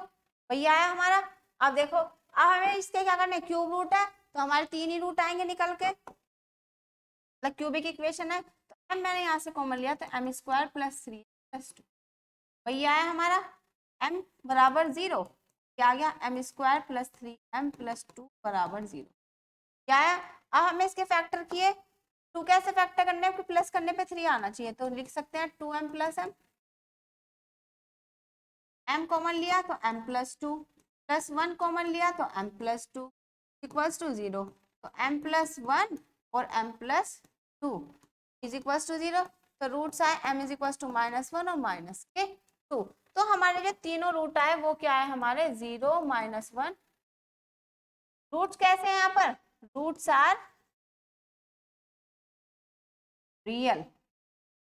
भैया आया हमारा। अब देखो अब हमें इसके क्या करना है? क्यूब रूट है तो हमारे 3 ही रूट आएंगे निकल के, मतलब क्यूबिक इक्वेशन है। तो m मैंने यहाँ से कॉमन लिया तो m स्क्वायर प्लस 3 प्लस 2, वही आया हमारा m बराबर 0। क्या आ गया? m square plus 3m plus 2 बराबर 0। क्या आया? अब हमें इसके फैक्टर किए, 2 कैसे फैक्टर करने हैं? प्लस करने पे 3 आना चाहिए, तो लिख सकते हैं 2m plus m, m common लिया तो m प्लस 2 प्लस 1 कॉमन लिया तो m प्लस 2 इक्वल्स टू 0। तो m प्लस 1 और m plus 2 is equals to 0। तो रूट्स आए m इज इक्वल्स टू -1 और -2। तो हमारे जो तीनों रूट आए वो क्या है? हमारे 0 -1। रूट्स कैसे हैं यहाँ पर? Roots are real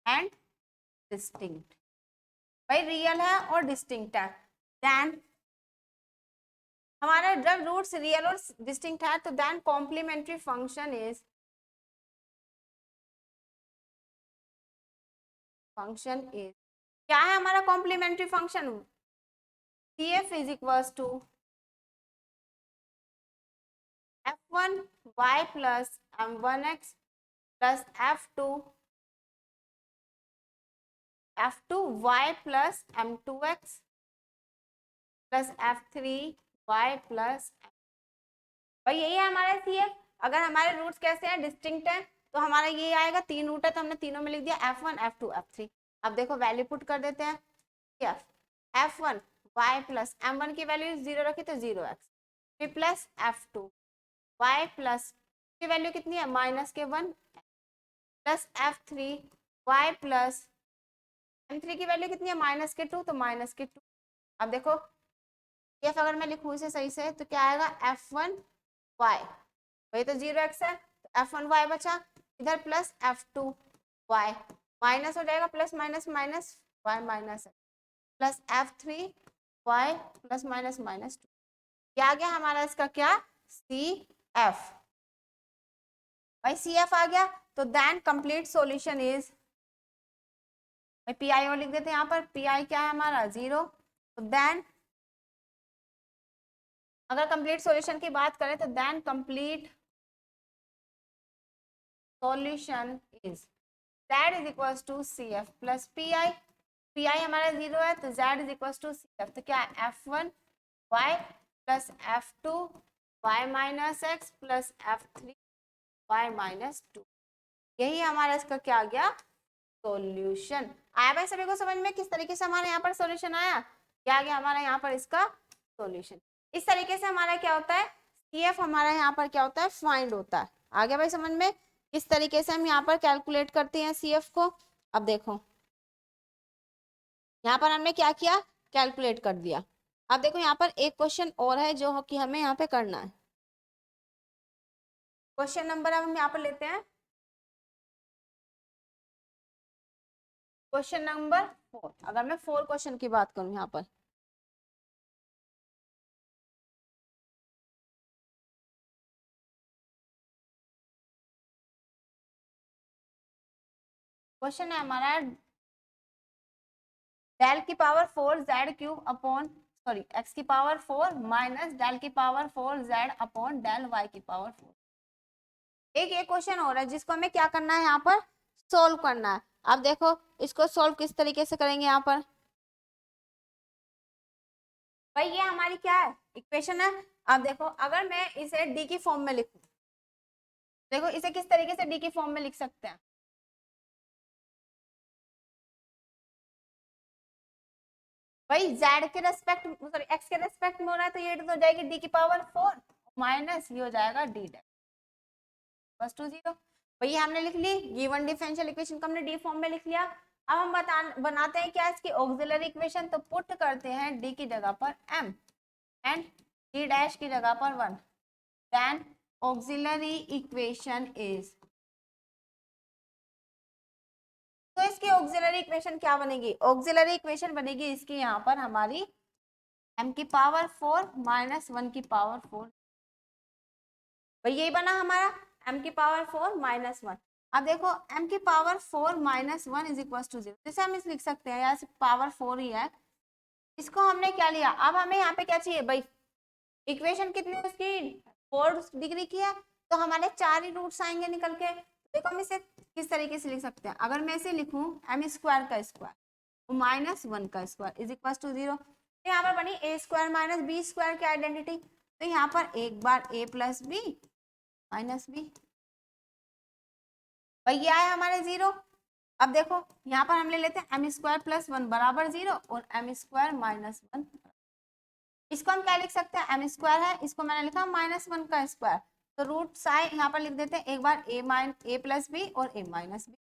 and distinct. भाई रियल है और डिस्टिंक्ट है। देन हमारा जब रूट्स रियल और डिस्टिंक्ट है तो देन कॉम्प्लीमेंट्री फंक्शन इज क्या है हमारा complementary function? C F is equals to f1 y plus m1x plus f2 y plus m2x plus f3 y plus, भाई यही है हमारा CF। अगर हमारे रूट्स कैसे हैं, डिस्टिंक्ट है, तो हमारा ये आएगा, 3 रूट है तो हमने तीनों में लिख दिया F1 F2 F3। अब देखो वैल्यू पुट कर देते हैं, F1 y प्लस M1 की वैल्यू 0 रखी तो 0x, फिर प्लस F2 y प्लस की वैल्यू कितनी है माइनस के 1 plus F3 y plus M3 की वैल्यू कितनी है माइनस के 2 तो माइनस के 2। अब देखो ये अगर मैं लिखूं इसे सही से तो क्या आएगा F1 y, वही तो 0x है तो F1 y बचा, इधर प्लस F2 y माइनस हो जाएगा, plus minus minus y minus है, plus F3 y plus minus minus 2। क्या आ गया हमारा इसका क्या, CF। भाई CF आ गया तो then complete solution is, PI और लिख देते हैं यहाँ पर, PI क्या है हमारा 0। तो देन अगर कंप्लीट सॉल्यूशन की बात करें तो then complete solution is Z is equal to CF plus PI। PI हमारा 0 है तो Z is equal to CF, तो क्या है F1 y plus F2 y minus x plus F3 y minus 2। यही हमारा इसका क्या आ गया सॉल्यूशन। आया भाई सभी को समझ में किस तरीके से हमारे यहाँ पर सॉल्यूशन आया, क्या आ गया हमारा यहाँ पर इसका सॉल्यूशन। इस तरीके से हमारा क्या होता है, CF हमारा यहाँ पर क्या होता है फाइंड होता है। आ गया भाई समझ में किस तरीके से हम यहाँ पर कैलकुलेट करते हैं CF को। अब देखो यहाँ पर हमने क्या किया, कैलकुलेट कर दिया। अब देखो यहाँ पर एक क्वेश्चन और है जो कि हमें यहाँ पे करना है। क्वेश्चन नंबर हम यहाँ पर लेते हैं क्वेश्चन नंबर 4। अगर मैं 4 क्वेश्चन की बात करूं यहाँ पर, क्वेश्चन है हमारा डेल की power 4 Z cube upon sorry X की पावर 4 माइनस डेल की power 4 Z upon del Y की पावर 4। एक ये क्वेश्चन हो रहा है जिसको हमें क्या करना है यहाँ पर सोल्व करना है। अब देखो इसको सोल्व किस तरीके से करेंगे यहाँ पर, भाई ये हमारी क्या है इक्वेशन है। अब देखो अगर मैं इसे डी की फॉर्म में लिखूं, देखो इसे किस तरीके से डी की फॉर्म में लिख सकते हैं, भाई जेड के रेस्पेक्ट सॉरी एक्स के रेस्पेक्ट में हो रहा है तो ये हो जाएगी डी की पावर 4 माइनस ये हो जाएगा डी डेल बस टू 0। भैया हमने लिख ली गिवन डिफरेंशियल इक्वेशन को हमने डी फॉर्म में लिख लिया। अब हम बनाते हैं क्या इसकी ऑक्सिलरी इक्वेशन, तो पुट करते हैं डी की जगह पर m एंड डी डैश की जगह पर 1, देन ऑक्सिलरी इक्वेशन इज, तो इसकी ऑक्सिलरी इक्वेशन क्या बनेगी, ऑक्सिलरी इक्वेशन बनेगी इसकी यहाँ पर हमारी m की पावर 4 माइनस 1 की पावर 4। भाई यही बना हमारा m की पावर 4 माइनस 1। अब देखो m की power 4 minus 1 is equal to 0, जैसे हम इस लिख सकते हैं यार पावर 4 ही है। इसको हमने क्या लिया, अब हमें यहाँ पे क्या चाहिए भाई, इक्वेशन कितनी है उसकी 4 डिग्री की है तो हमारे 4 ही रूट्स आएंगे निकल के। देखो हम इसे किस तरीके से लिख सकते हैं, अगर मैं इसे लिखूं एम स्क्वायर का स्क्वायर माइनस 1 का स्क्वायर इज इक्वल टू 0, तो यहाँ पर बनी A square minus B square की आइडेंटिटी। तो यहाँ पर एक बार a plus B minus B, भाई ये आया हमारे 0। अब देखो यहाँ पर हम ले लेते हैं एम स्क्वायर प्लस 1 बराबर 0 और एम स्क्वायर माइनस 1। इसको हम क्या लिख सकते हैं, एम स्क्वायर है, इसको मैंने लिखा माइनस 1 का स्क्वायर, तो रूट साइन यहाँ पर लिख देते हैं एक बार ए प्लस बी और ए माइनस बी।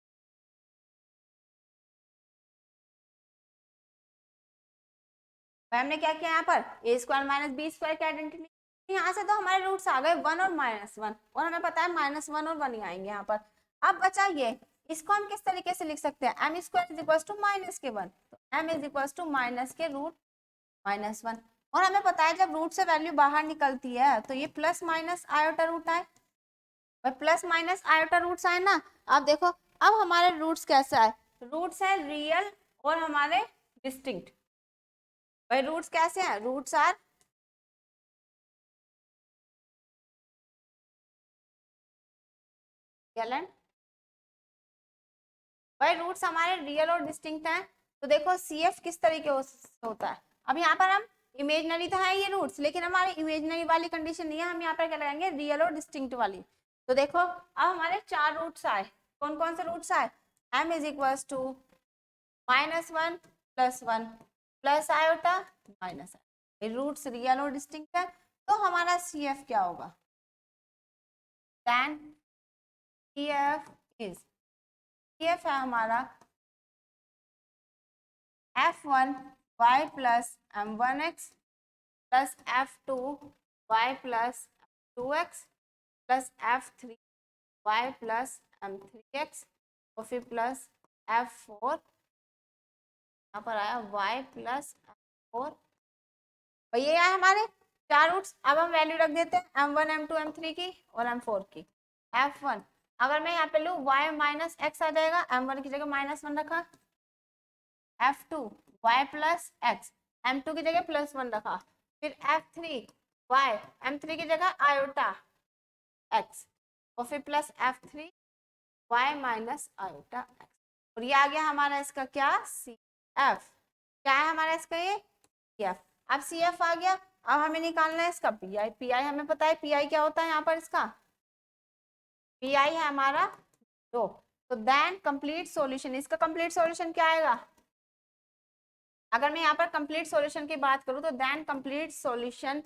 हमने क्या किया यहाँ पर ए स्क्वायर माइनस बी स्क्वायर की आइडेंटिटी, यहाँ से तो हमारे रूट्स आ गए 1 और माइनस 1 और हमें पता है माइनस 1 और 1 ही आएंगे यहाँ पर। अब बचा ये, इसको हम किस तरीके से लिख सकते हैं, M square is equal to minus के 1, तो M is equal to minus के रूट माइनस 1। और हमें पता है जब रूट से वैल्यू बाहर निकलती है तो ये प्लस माइनस आयोटा रूट आए, प्लस माइनस आयोटा रूट्स आए ना। अब देखो अब हमारे रूट्स कैसे आए, रूट्स है रियल और हमारे डिस्टिंक्ट। भाई रूट्स कैसे हैं, रूट्स आर रियल एंड, भाई रूट्स हमारे रियल और डिस्टिंक्ट हैं। तो देखो CF किस तरीके से होता है, अब यहाँ पर हम इमेजनरी तो है ये रूट्स, लेकिन हमारे इमेजनरी वाली कंडीशन नहीं है, हम यहाँ पर क्या लगाएंगे, रियल और डिस्टिंक्ट वाली। तो देखो अब हमारे 4 रूट्स आए, कौन कौन से रूट्स आए, m is equal to -1 +1 plus iota minus, roots real और डिस्टिंक्ट है। तो हमारा CF क्या होगा, देन CF है हमारा F1 y plus m1x plus F2 y plus m2x plus F3 y plus m3x और फिर प्लस F4 यहाँ पर आया y प्लस m4। और ये आया हमारे 4 रूट्स। अब हम वैल्यू रख देते हैं m1 m2 m3 की और m4 की। F1 अगर मैं यहाँ पे लूँ y माइनस एक्स आ जाएगा, m1 की जगह -1 रखा, F2 y plus x, m2 की जगह +1 रखा, फिर F3 y m3 की जगह आयोटा x और फिर plus F3 y minus iota x। और ये आ गया हमारा इसका क्या, CF। क्या है हमारा इसका ये CF। अब CF आ गया, अब हमें निकालना है इसका PI हमें पता है PI क्या होता है, यहाँ पर इसका PI है हमारा 2। तो देन कंप्लीट सॉल्यूशन, इसका कंप्लीट सॉल्यूशन क्या आएगा, अगर मैं यहाँ पर कंप्लीट सॉल्यूशन की बात करूँ तो देन कंप्लीट सॉल्यूशन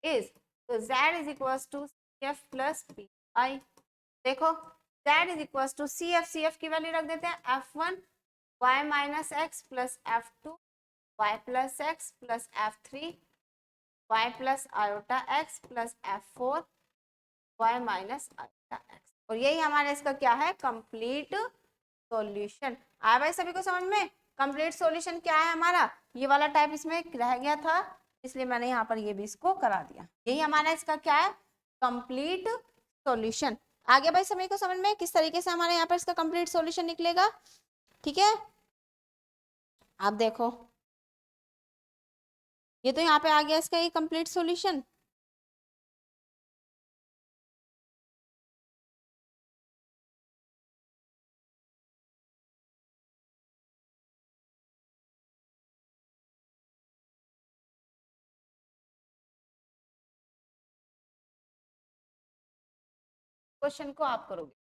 इज, तो z is equal to CF plus PI। देखो z is equal to CF की वैल्यू रख देते हैं F1 y minus X plus F2 y plus X plus F3 y plus iota x plus F4 y minus iota x। और यही हमारा इसका क्या है, कंप्लीट सॉल्यूशन। आया भाई सभी को समझ में, कंप्लीट सॉल्यूशन क्या है हमारा, ये वाला टाइप इसमें रह गया था, इसलिए मैंने यहाँ पर ये भी इसको करा दिया। यही हमारा इसका क्या है, कंप्लीट सॉल्यूशन। आ गया भाई सभी को समझ में किस तरीके से हमारे यहाँ पर इसका कंप्लीट सॉल्यूशन निकलेगा। ठीक है, आप देखो ये तो यहाँ पे आ गया इसका ये कंप्लीट सॉल्यूशन। क्वेश्चन को आप करोगे,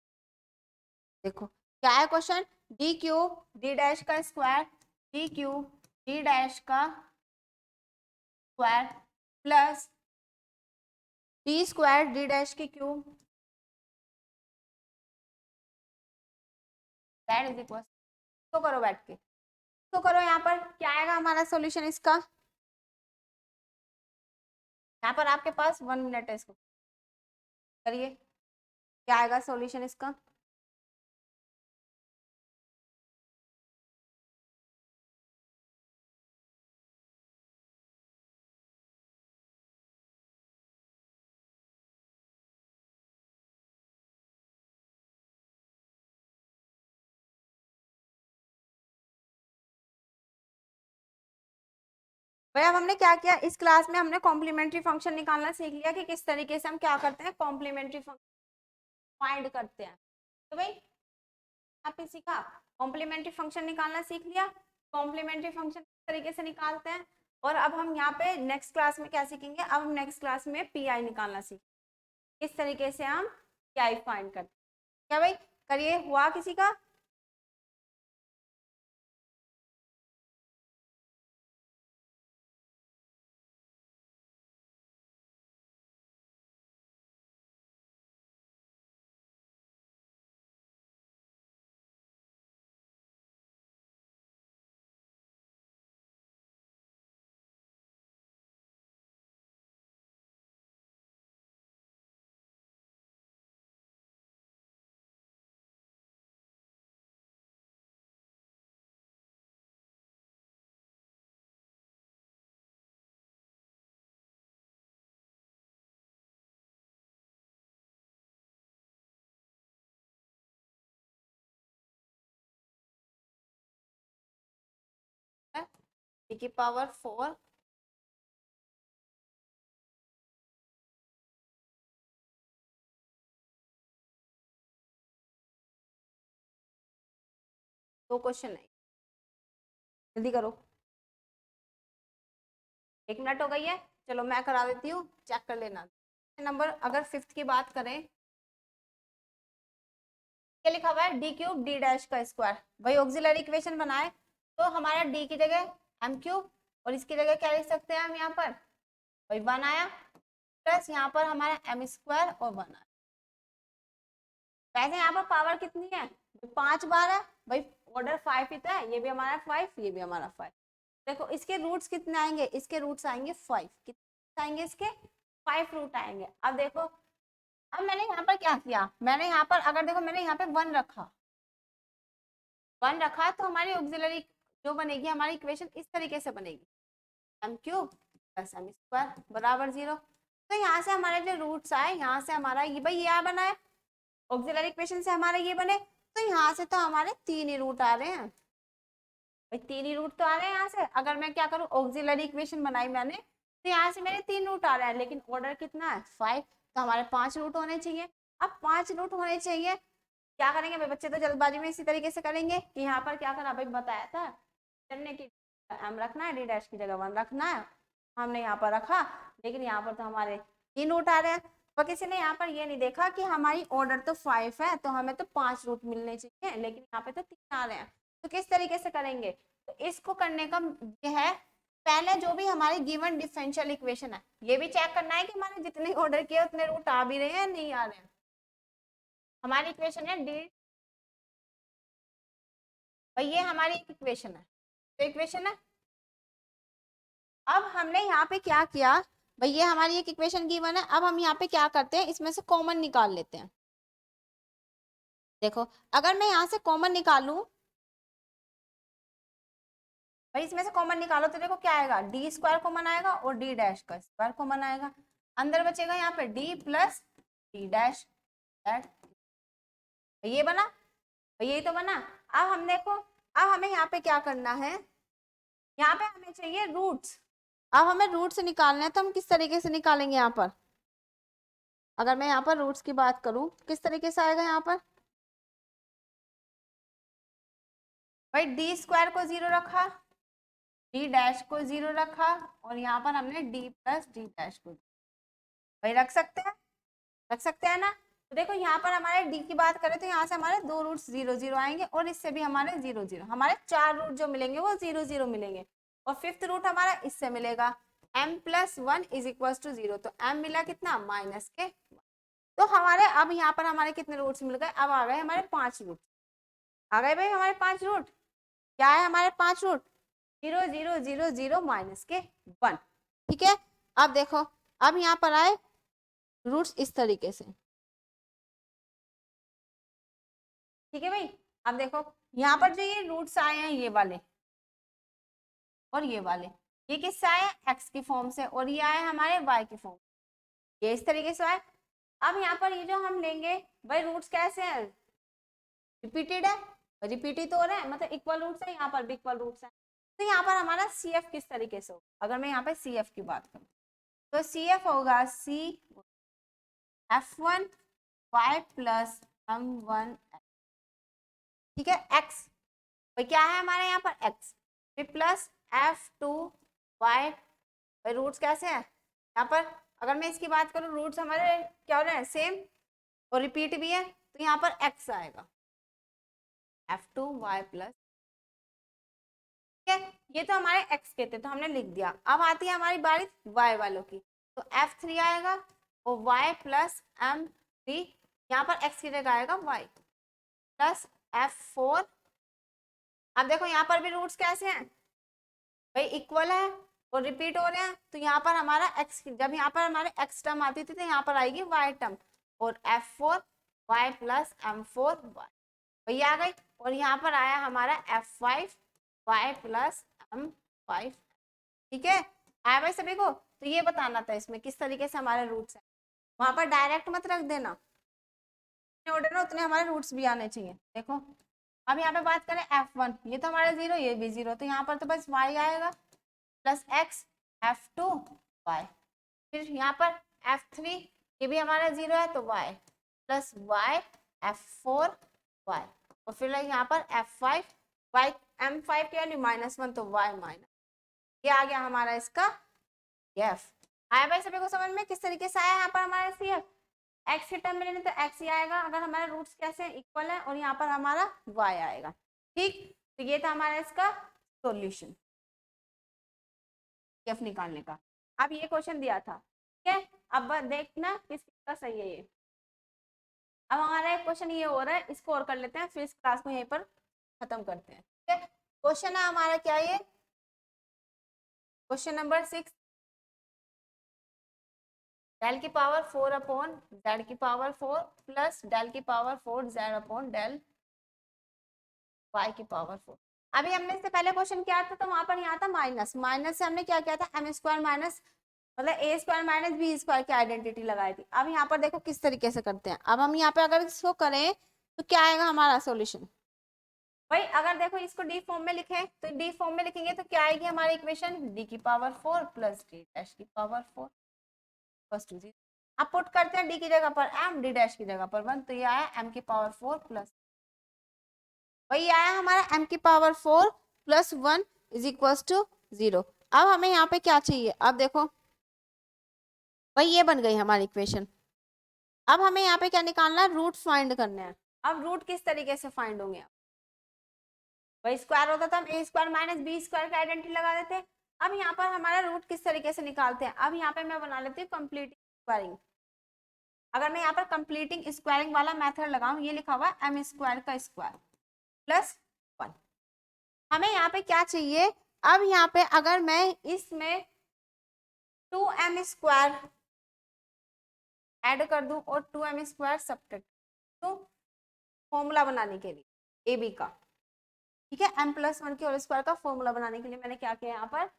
देखो क्या है question, D cube D dash का square, D cube D dash का square plus D square D dash की क्यूब, दैट इज इक्वल, तो करो बैठ के, तो करो, यहाँ पर क्या आएगा हमारा सॉल्यूशन इसका, यहाँ पर आपके पास 1 मिनट है, इसको करिए, क्या आएगा सॉल्यूशन इसका। भाई अब हमने क्या किया, इस क्लास में हमने कॉम्प्लीमेंट्री फंक्शन निकालना सीख लिया कि किस तरीके से हम क्या करते हैं, कॉम्प्लीमेंट्री फंक्शन फाइंड करते हैं। तो भाई आपने सीखा, कॉम्प्लीमेंट्री फंक्शन निकालना सीख लिया, कॉम्प्लीमेंट्री फंक्शन किस तरीके से निकालते हैं। और अब हम यहाँ पे नेक्स्ट क्लास में क्या सीखेंगे, अब हम नेक्स्ट क्लास में PI निकालना सीखेंगे, किस तरीके से हम PI फाइंड करते हैं। क्या भाई करिए, हुआ किसी का। e की पावर 4 दो क्वेश्चन है, जल्दी करो। 1 मिनट हो गई है, चलो मैं करा देती हूँ, चेक कर लेना। नंबर अगर 5th की बात करें, क्या लिखा हुआ है, डी क्यूब डी डैश का स्क्वायर। भाई ऑक्सिलरी इक्वेशन बनाए तो हमारा डी की जगह एम क्यूब और इसकी जगह क्या लिख सकते हैं हम यहाँ पर, भाई 1 आया, प्लस यहाँ पर हमारा एम स्क्वायर और 1 आया। वैसे यहाँ पर पावर कितनी है, 5 बार है भाई, ऑर्डर 5 ही तो है, ये भी हमारा 5, ये भी हमारा 5। देखो इसके रूट्स कितने आएंगे, इसके रूट्स आएंगे 5, कितने आएंगे इसके, 5 रूट आएंगे। अब देखो, अब मैंने यहाँ पर क्या किया, मैंने यहाँ पर अगर देखो मैंने यहाँ पे 1 रखा, 1 रखा तो हमारी ऑक्सिलरी जो बनेगी हमारी इक्वेशन इस तरीके से बनेगी, M cube plus M square बराबर 0। तो यहाँ से हमारे जो रूट्स आए, यहाँ से हमारा ये भाई ये बना है, ऑक्सिलरी इक्वेशन से हमारे ये बने, तो यहाँ से तो हमारे 3 ही रूट आ रहे हैं भाई, 3 ही रूट तो आ रहे हैं यहाँ से। अगर मैं क्या करूँ, ऑक्सिलरी इक्वेशन बनाई मैंने तो यहाँ से मेरे 3 रूट आ रहे हैं, लेकिन ऑर्डर कितना है 5, तो हमारे 5 रूट होने चाहिए। अब 5 रूट होने चाहिए, क्या करेंगे भाई बच्चे, तो जल्दबाजी में इसी तरीके से करेंगे कि यहाँ पर क्या करा भाई, बताया था करने की एम रखना है, डी डैश की जगह 1 रखना है, हमने यहाँ पर रखा, लेकिन यहाँ पर तो हमारे 3 रूट आ रहे हैं। पर किसी ने यहाँ पर ये नहीं देखा कि हमारी ऑर्डर तो 5 है, तो हमें तो 5 रूट मिलने चाहिए, लेकिन यहाँ पे तो 3 आ रहे हैं। तो किस तरीके से करेंगे, तो इसको करने का ये है, पहले जो भी हमारी गिवन डिफरेंशियल इक्वेशन है, ये भी चेक करना है कि हमारे जितने ऑर्डर किए उतने रूट आ भी रहे हैं नहीं आ रहे हैं। हमारी इक्वेशन है डी, भाई ये हमारी एक इक्वेशन है, तो इक्वेशन है। अब हमने यहाँ पे क्या किया, भाई ये हमारी एक इक्वेशन गिवन है, अब हम यहाँ पे क्या करते हैं, इसमें से कॉमन निकाल लेते हैं। देखो अगर मैं यहाँ से कॉमन निकालूं, भाई इसमें से कॉमन निकालो तो देखो क्या आएगा, डी स्क्वायर कॉमन आएगा और डी डैश का स्क्वायर कॉमन आएगा, अंदर बचेगा यहाँ पे डी प्लस डी डैश, ये बना, यही तो बना। अब हम देखो, अब हमें यहाँ पे क्या करना है, यहाँ पे हमें चाहिए रूट्स। अब हमें रूट्स निकालने हैं, तो हम किस तरीके से निकालेंगे यहाँ पर, अगर मैं यहाँ पर रूट्स की बात करूं किस तरीके से आएगा यहाँ पर, भाई डी स्क्वायर को 0 रखा, डी डैश को 0 रखा, और यहाँ पर हमने डी प्लस डी डैश को, भाई रख सकते हैं, रख सकते हैं ना। तो देखो यहाँ पर हमारे डी की बात करें तो यहाँ से हमारे 2 रूट्स 0 0 आएंगे, और इससे भी हमारे 0 0, हमारे 4 रूट जो मिलेंगे वो 0 0 मिलेंगे, और 5th रूट हमारा इससे मिलेगा m plus 1 is equal to 0, तो m मिला कितना माइनस के। तो हमारे अब यहाँ पर हमारे कितने रूट्स मिल गए, अब आ गए हमारे 5 रूट, आ गए भाई हमारे 5 रूट, क्या है हमारे 5 रूट, 0 0 0 0 माइनस के 1, ठीक है। अब देखो, अब यहाँ पर आए रूट्स इस तरीके से, ठीक है भाई। अब देखो यहाँ पर जो ये रूट्स आए हैं ये वाले और ये वाले, ये किससे आए हैं, एक्स की फॉर्म से, और ये आए हमारे वाई की फॉर्म, ये इस तरीके से आए। अब यहाँ पर ये जो हम लेंगे भाई रूट्स कैसे हैं, रिपीटेड है, रिपीटेड तो हो रहा है, मतलब इक्वल रूट्स है, यहाँ पर भी इक्वल रूट्स है। तो यहाँ पर हमारा सी एफ किस तरीके से होगा, अगर मैं यहाँ पे सी एफ की बात करूँ तो सी एफ होगा सी F1 y प्लस M1, ठीक है, x, तो क्या है हमारे यहाँ पर x, फिर प्लस F2 y, रूट्स कैसे हैं यहाँ पर, अगर मैं इसकी बात करूँ रूट्स हमारे क्या हो रहे हैं सेम, और रिपीट भी है, तो यहाँ पर x आएगा F2 y प्लस, ठीक है, ये तो हमारे x के थे तो हमने लिख दिया। अब आती है हमारी बारी y वालों की, तो F3 आएगा और y प्लस M3, यहाँ पर x की जगह आएगा y प्लस F4। अब देखो यहाँ पर भी रूट्स कैसे हैं भाई, इक्वल है और रिपीट हो रहे हैं, तो यहाँ पर हमारा x, जब यहाँ पर हमारे x टर्म आती थी तो यहाँ पर आएगी y टर्म, और F4 y plus M4 y, वही आ गई, और यहाँ पर आया हमारा F5 y प्लस M5, ठीक है, आया भाई सभी को। तो ये बताना था इसमें किस तरीके से हमारे रूट्स हैं, वहां पर डायरेक्ट मत रख देना, ऑर्डर ना उतने हमारे रूट्स भी आने चाहिए। देखो अब यहाँ पे बात करें F1, ये तो हमारा 0, ये भी 0, तो यहाँ पर तो बस y आएगा प्लस x F2 y, फिर यहाँ पर F3, ये भी हमारा 0 है तो y plus y F4 y, और फिर यहाँ पर F5 y, M5 की वैल्यू -1 तो y माइनस, ये आ गया हमारा इसका एफ। आया भाई सभी को समझ में किस तरीके से आया यहाँ पर हमारा सी एफ? एक्स के टर्म में लेने तो एक्स ही आएगा अगर हमारे रूट्स कैसे इक्वल है, और यहाँ पर हमारा वाई आएगा। ठीक, तो ये था हमारा इसका सॉल्यूशन एफ निकालने का। अब ये क्वेश्चन दिया था, ठीक है, अब देखना किसका सही है ये। अब हमारा एक क्वेश्चन ये हो रहा है, इसको और कर लेते हैं, फिर इस क्लास को यहीं पर खत्म करते हैं। ठीक है, क्वेश्चन है हमारा क्या ये, क्वेश्चन नंबर 6, डेल की पावर 4 अपॉन जेड की पावर 4 प्लस डेल की power 4 Z upon del Y की पावर 4। अभी हमने इससे पहले क्वेश्चन किया था तो वहां पर यहाँ था माइनस, माइनस से हमने क्या किया था, एम स्क्वायर माइनस मतलब ए स्क्वायर माइनस बी स्क्वायर की आइडेंटिटी लगाई थी। अब यहाँ पर देखो किस तरीके से करते हैं। अब हम यहाँ पे अगर इसको करें तो क्या आएगा हमारा सॉल्यूशन। भाई अगर देखो इसको डी फॉर्म में लिखें तो डी फॉर्म में लिखेंगे तो क्या आएगी हमारी इक्वेशन, डी की पावर 4 प्लस डी डैश की पावर 4 बस 2 जी। अब पुट करते हैं डी की जगह पर एम, डी डैश की जगह पर 1, तो ये आया एम की पावर 4 प्लस, वही आया हमारा m की power 4 plus 1 is equal to 0। अब हमें यहाँ पे क्या चाहिए, अब देखो भाई ये बन गई हमारी इक्वेशन। अब हमें यहाँ पे क्या निकालना है, रूट फाइंड करना है। अब रूट किस तरीके से फाइंड होंगे, भाई स्क्वायर होता तो हम ए स्क्वायर माइनस बी स्क्वायर का आइडेंटिटी लगा देते। अब यहाँ पर हमारा रूट किस तरीके से निकालते हैं, अब यहाँ पे मैं बना लेती हूँ कंप्लीटिंग स्क्वायरिंग। अगर मैं यहाँ पर कंप्लीटिंग स्क्वायरिंग वाला मेथड लगाऊं, ये लिखा हुआ एम स्क्वायर का स्क्वायर प्लस 1। हमें यहाँ पे क्या चाहिए, अब यहाँ पे अगर मैं इसमें 2m स्क्वायर ऐड कर दूं और 2m स्क्वायर सब्ट्रैक्ट तो फॉर्मूला बनाने के लिए ab का, ठीक है, m प्लस 1 के होल स्क्वायर का फॉर्मूला बनाने के लिए मैंने क्या किया, यहाँ पर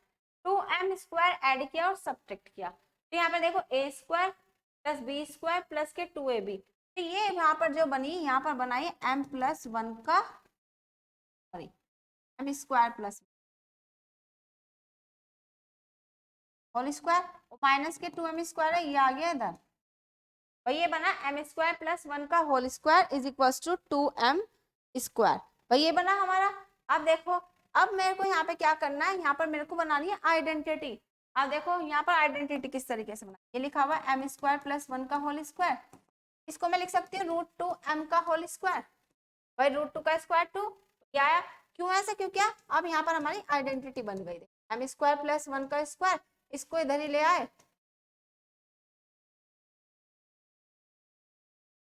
2m स्क्वायर ऐड किया और सब्ट्रैक्ट किया। तो यहाँ पे देखो a square plus B square plus के 2ab, तो ये यहाँ पर जो बनी, यहाँ पर बनाई m प्लस 1 का sorry m square plus whole square, minus के 2m स्क्वायर है, ये आ गया इधर, और ये बना m स्क्वायर प्लस 1 का whole square is equal to 2m square. भाई ये बना हमारा। अब देखो, अब मेरे को यहाँ पे क्या करना है, यहाँ पर मेरे को बनानी है आइडेंटिटी। अब देखो यहाँ पर आइडेंटिटी किस तरीके से बना, ये लिखा हुआ है m स्क्वायर प्लस 1 का होल स्क्वायर, इसको मैं लिख सकती हूँ रूट 2m का होल स्क्वायर। भाई रूट 2 का स्क्वायर 2 क्या आया, क्यों ऐसा क्यों किया, अब यहाँ पर हमारी आइडेंटिटी बन गई, m स्क्वायर प्लस 1 का स्क्वायर, इसको इधर ही ले आए,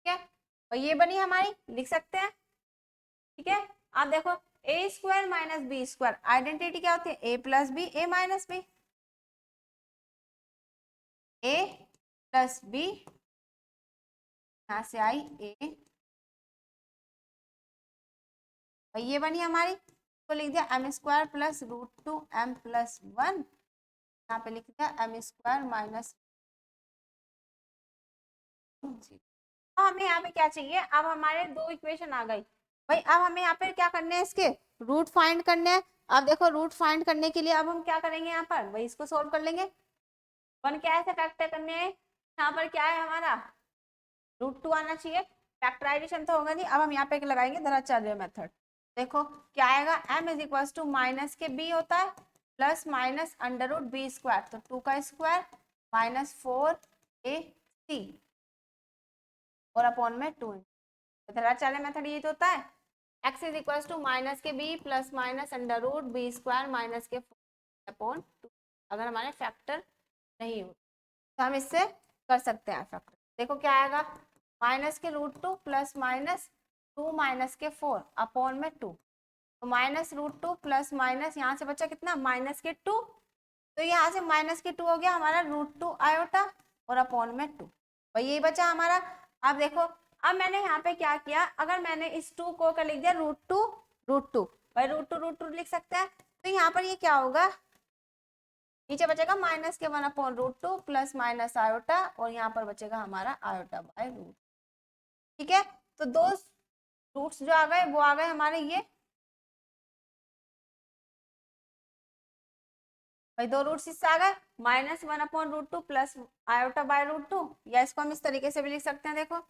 ठीक है, और ये बनी हमारी, लिख सकते हैं, ठीक है। अब देखो A square minus B square, identity क्या होती है, A plus B A minus B, A plus B, यहां से आई ए, और ये बनी हमारी, तो लिख दिया M square plus root 2m plus 1, यहाँ पे लिख दिया एम स्क्वायर माइनस। अब हमें यहाँ पे क्या चाहिए, अब हमारे दो इक्वेशन आ गई। भाई अब हमें यहाँ पे क्या करने हैं, इसके रूट फाइंड करने हैं। अब देखो रूट फाइंड करने के लिए अब हम क्या करेंगे, यहाँ पर वही इसको सोल्व कर लेंगे। वन क्या है फैक्टर करने हैं, यहाँ पर क्या है हमारा रूट 2 आना चाहिए, फैक्टराइजेशन तो होगा नहीं। अब हम यहाँ पे लगाएंगे द्विघात मेथड, देखो क्या आएगा, m is equal to minus के b होता है plus minus under root B square, तो 2 का स्क्वायर माइनस 4ac और अपॉन में 2। द्विघात मेथड ये तो होता है, x is equal to minus के b plus minus under root B square minus के 4 अपॉन 2। अगर हमारे फैक्टर नहीं हो तो हम इससे कर सकते हैं फैक्टर। देखो क्या आएगा, माइनस के रूट 2 प्लस माइनस 2 माइनस के 4 अपॉन में 2, तो माइनस रूट 2 प्लस माइनस यहाँ से बचा कितना माइनस के 2, तो यहाँ से माइनस के 2 हो गया हमारा रूट 2 आयोटा और अपॉन में 2, भाई यही बचा हमारा। अब देखो, अब मैंने यहाँ पे क्या किया, अगर मैंने इस 2 को क्या लिख दिया रूट 2 भाई रूट टू लिख सकते हैं, तो यहाँ पर ये क्या होगा, नीचे बचेगा माइनस के 1 upon root 2 plus minus iota, और यहाँ पर बचेगा हमारा आयोटा बाय रूट, ठीक है। तो दो रूट्स जो आ गए वो आ गए हमारे ये, भाई दो रूट्स इससे आ गए, minus 1 upon root 2 plus iota by root 2, या इसको हम इस तरीके से भी लिख सकते हैं, देखो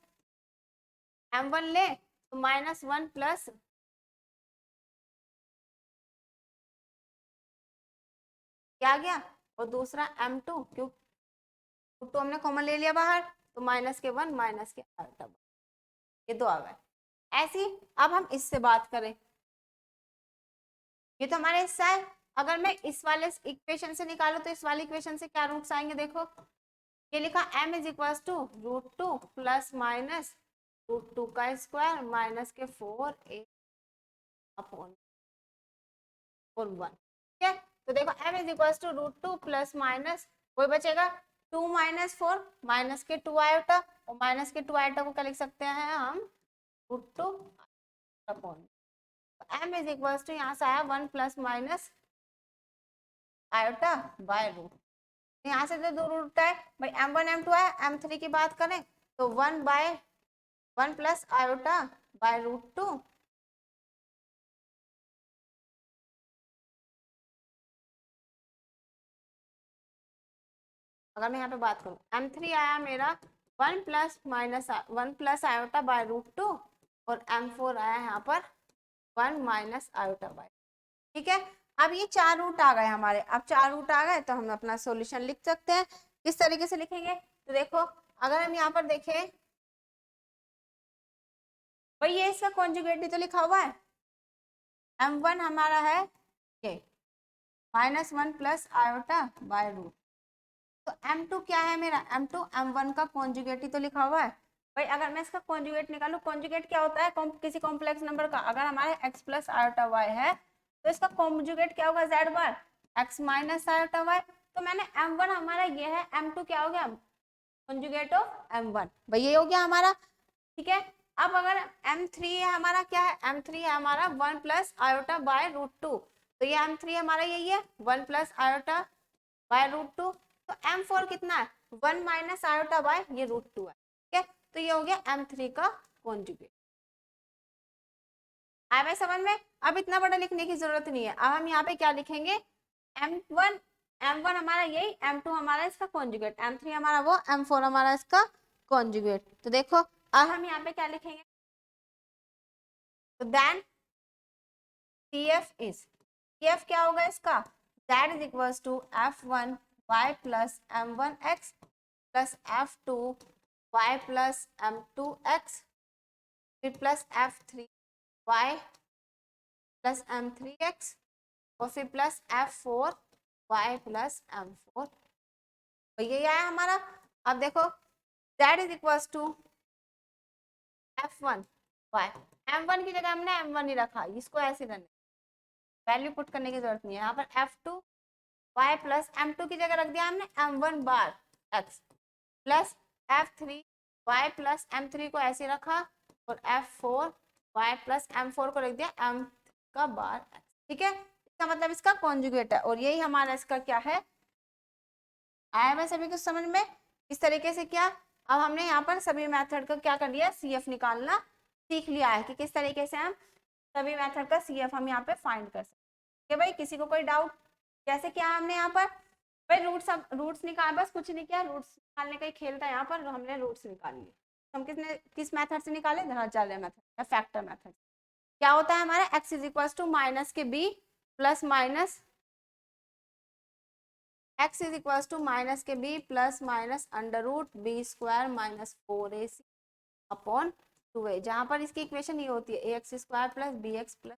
m1 ले तो माइनस 1 प्लस क्या आ गया और दूसरा m2, क्यों रूट 2 हमने कॉमन ले लिया बाहर, तो माइनस के 1 माइनस के आयोटा, ये दो आ गए। ऐसी अब हम इससे बात करें, ये तो हमारा हिस्सा है। अगर मैं इस वाले इक्वेशन से निकालू तो इस वाले इक्वेशन से क्या रूट्स आएंगे, देखो ये लिखा m is equal to root 2 plus minus root 2 का स्क्वायर माइनस के 4a अपॉन 1, ठीक है। तो देखो m is equal to root 2 plus minus कोई बचेगा 2 माइनस 4 माइनस के 2 आयोटा, और माइनस के 2 आयोटा को क्या लिख सकते हैं हम, root 2 upon m is equal to यहाँ से आया 1 plus minus iota by root, यहाँ से जो दो रूट है भाई m1 m2 है, m3 की बात करें तो 1 प्लस आयोटा बाय रूट 2, अगर मैं यहाँ पे बात करूँ m3 आया मेरा 1 प्लस आयोटा बाय रूट 2, और m4 आया यहाँ पर 1 माइनस आयोटा बाय, ठीक है। अब ये चार रूट आ गए हमारे, अब चार रूट आ गए तो हम अपना सॉल्यूशन लिख सकते हैं। किस तरीके से लिखेंगे, तो देखो अगर हम यहाँ पर देखें भाई ये इसका कॉन्जुगेट भी तो लिखा हुआ है, m1 हमारा है ये -1 प्लस आयोटा बाय रूट, तो m2 क्या है मेरा, m2 m1 का कॉन्जुगेट ही तो लिखा हुआ है। भाई अगर मैं इसका कॉन्जुगेट निकालूं, कॉन्जुगेट क्या होता है, किसी कॉम्प्लेक्स नंबर का अगर हमारे x प्लस आयोटा y है तो इसका कॉन्जुगेट क्या होगा, z बार x माइनस आयोटा y। तो मैंने m1 हमारा ये है, m2 क्या हो गया, कॉन्जुगेट ऑफ m1, भाई ये हो गया हमारा, ठीक है। अब अगर m3 है हमारा, क्या है m3 है हमारा 1 प्लस आयोटा बाय रूट 2, तो ये m3 हमारा यही है 1 प्लस आयोटा बाय रूट 2, तो m4 कितना है 1 माइनस आयोटा बाय ये रूट 2 है, ठीक है। तो ये हो गया m3 का कॉन्जुगेट। आया भाई समझ में, अब इतना बड़ा लिखने की जरूरत नहीं है। अब हम यहाँ पे क्या लिखेंगे, m1 हमारा यही, m2 हमारा इसका कॉन्जुगेट, m3 हमारा वो, m4 हमारा इसका कॉन्जुगेट। तो देखो अब हम यहाँ पे क्या लिखेंगे, तो देन CF क्या होगा इसका, that is equals to f1 y plus m1 x plus f2 y plus m2 x फिर plus f3 y plus m3 x और फिर plus f4 y plus m4, तो ये आया हमारा। अब देखो that is equals to f1 y, m1 की जगह हमने m1 ही रखा, इसको ऐसे करने वैल्यू पुट करने की जरूरत नहीं है। यहाँ पर f2 y प्लस m2 की जगह रख दिया हमने m1 बार x plus f3 y plus m3 को ऐसे रखा, और f4 y प्लस m4 को रख दिया m का बार x, ठीक है। इसका मतलब इसका कॉन्जुगेट है, और यही हमारा इसका क्या है, आया है सभी कुछ समझ में। इस तरीके से क्या, अब हमने यहाँ पर सभी मेथड का क्या कर लिया, CF निकालना सीख लिया है कि किस तरीके से हम सभी मेथड का CF हम यहाँ पे फाइंड कर सकते हैं। भाई किसी को कोई डाउट, कैसे किया हमने यहाँ पर, भाई रूट्स निकाल, बस कुछ नहीं किया, रूट्स निकालने का ही खेल था यहाँ पर, हमने रूट्स निकाल लिए। हम किस मेथड से निकाले, धनाचार्य मेथड या फैक्टर मेथड। क्या होता है हमारा, x is equal to minus के b plus minus x is equal to minus के b plus minus under root b square minus 4ac upon 2a, जहां पर इसकी इक्वेशन ये होती है ax square plus bx plus,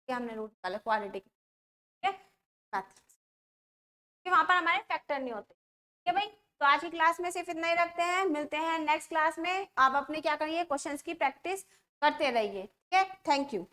ये हमने रूट निकाला क्वाड्रेटिक, ठीक है मैथड, वहां पर हमारे फैक्टर नहीं होते, ठीक है भाई। तो आज की क्लास में सिर्फ इतना ही रखते हैं, मिलते हैं नेक्स्ट क्लास में। आप अपने क्या करिए, क्वेश्चंस की प्रैक्टिस करते रहिए, ठीक है। Thank you.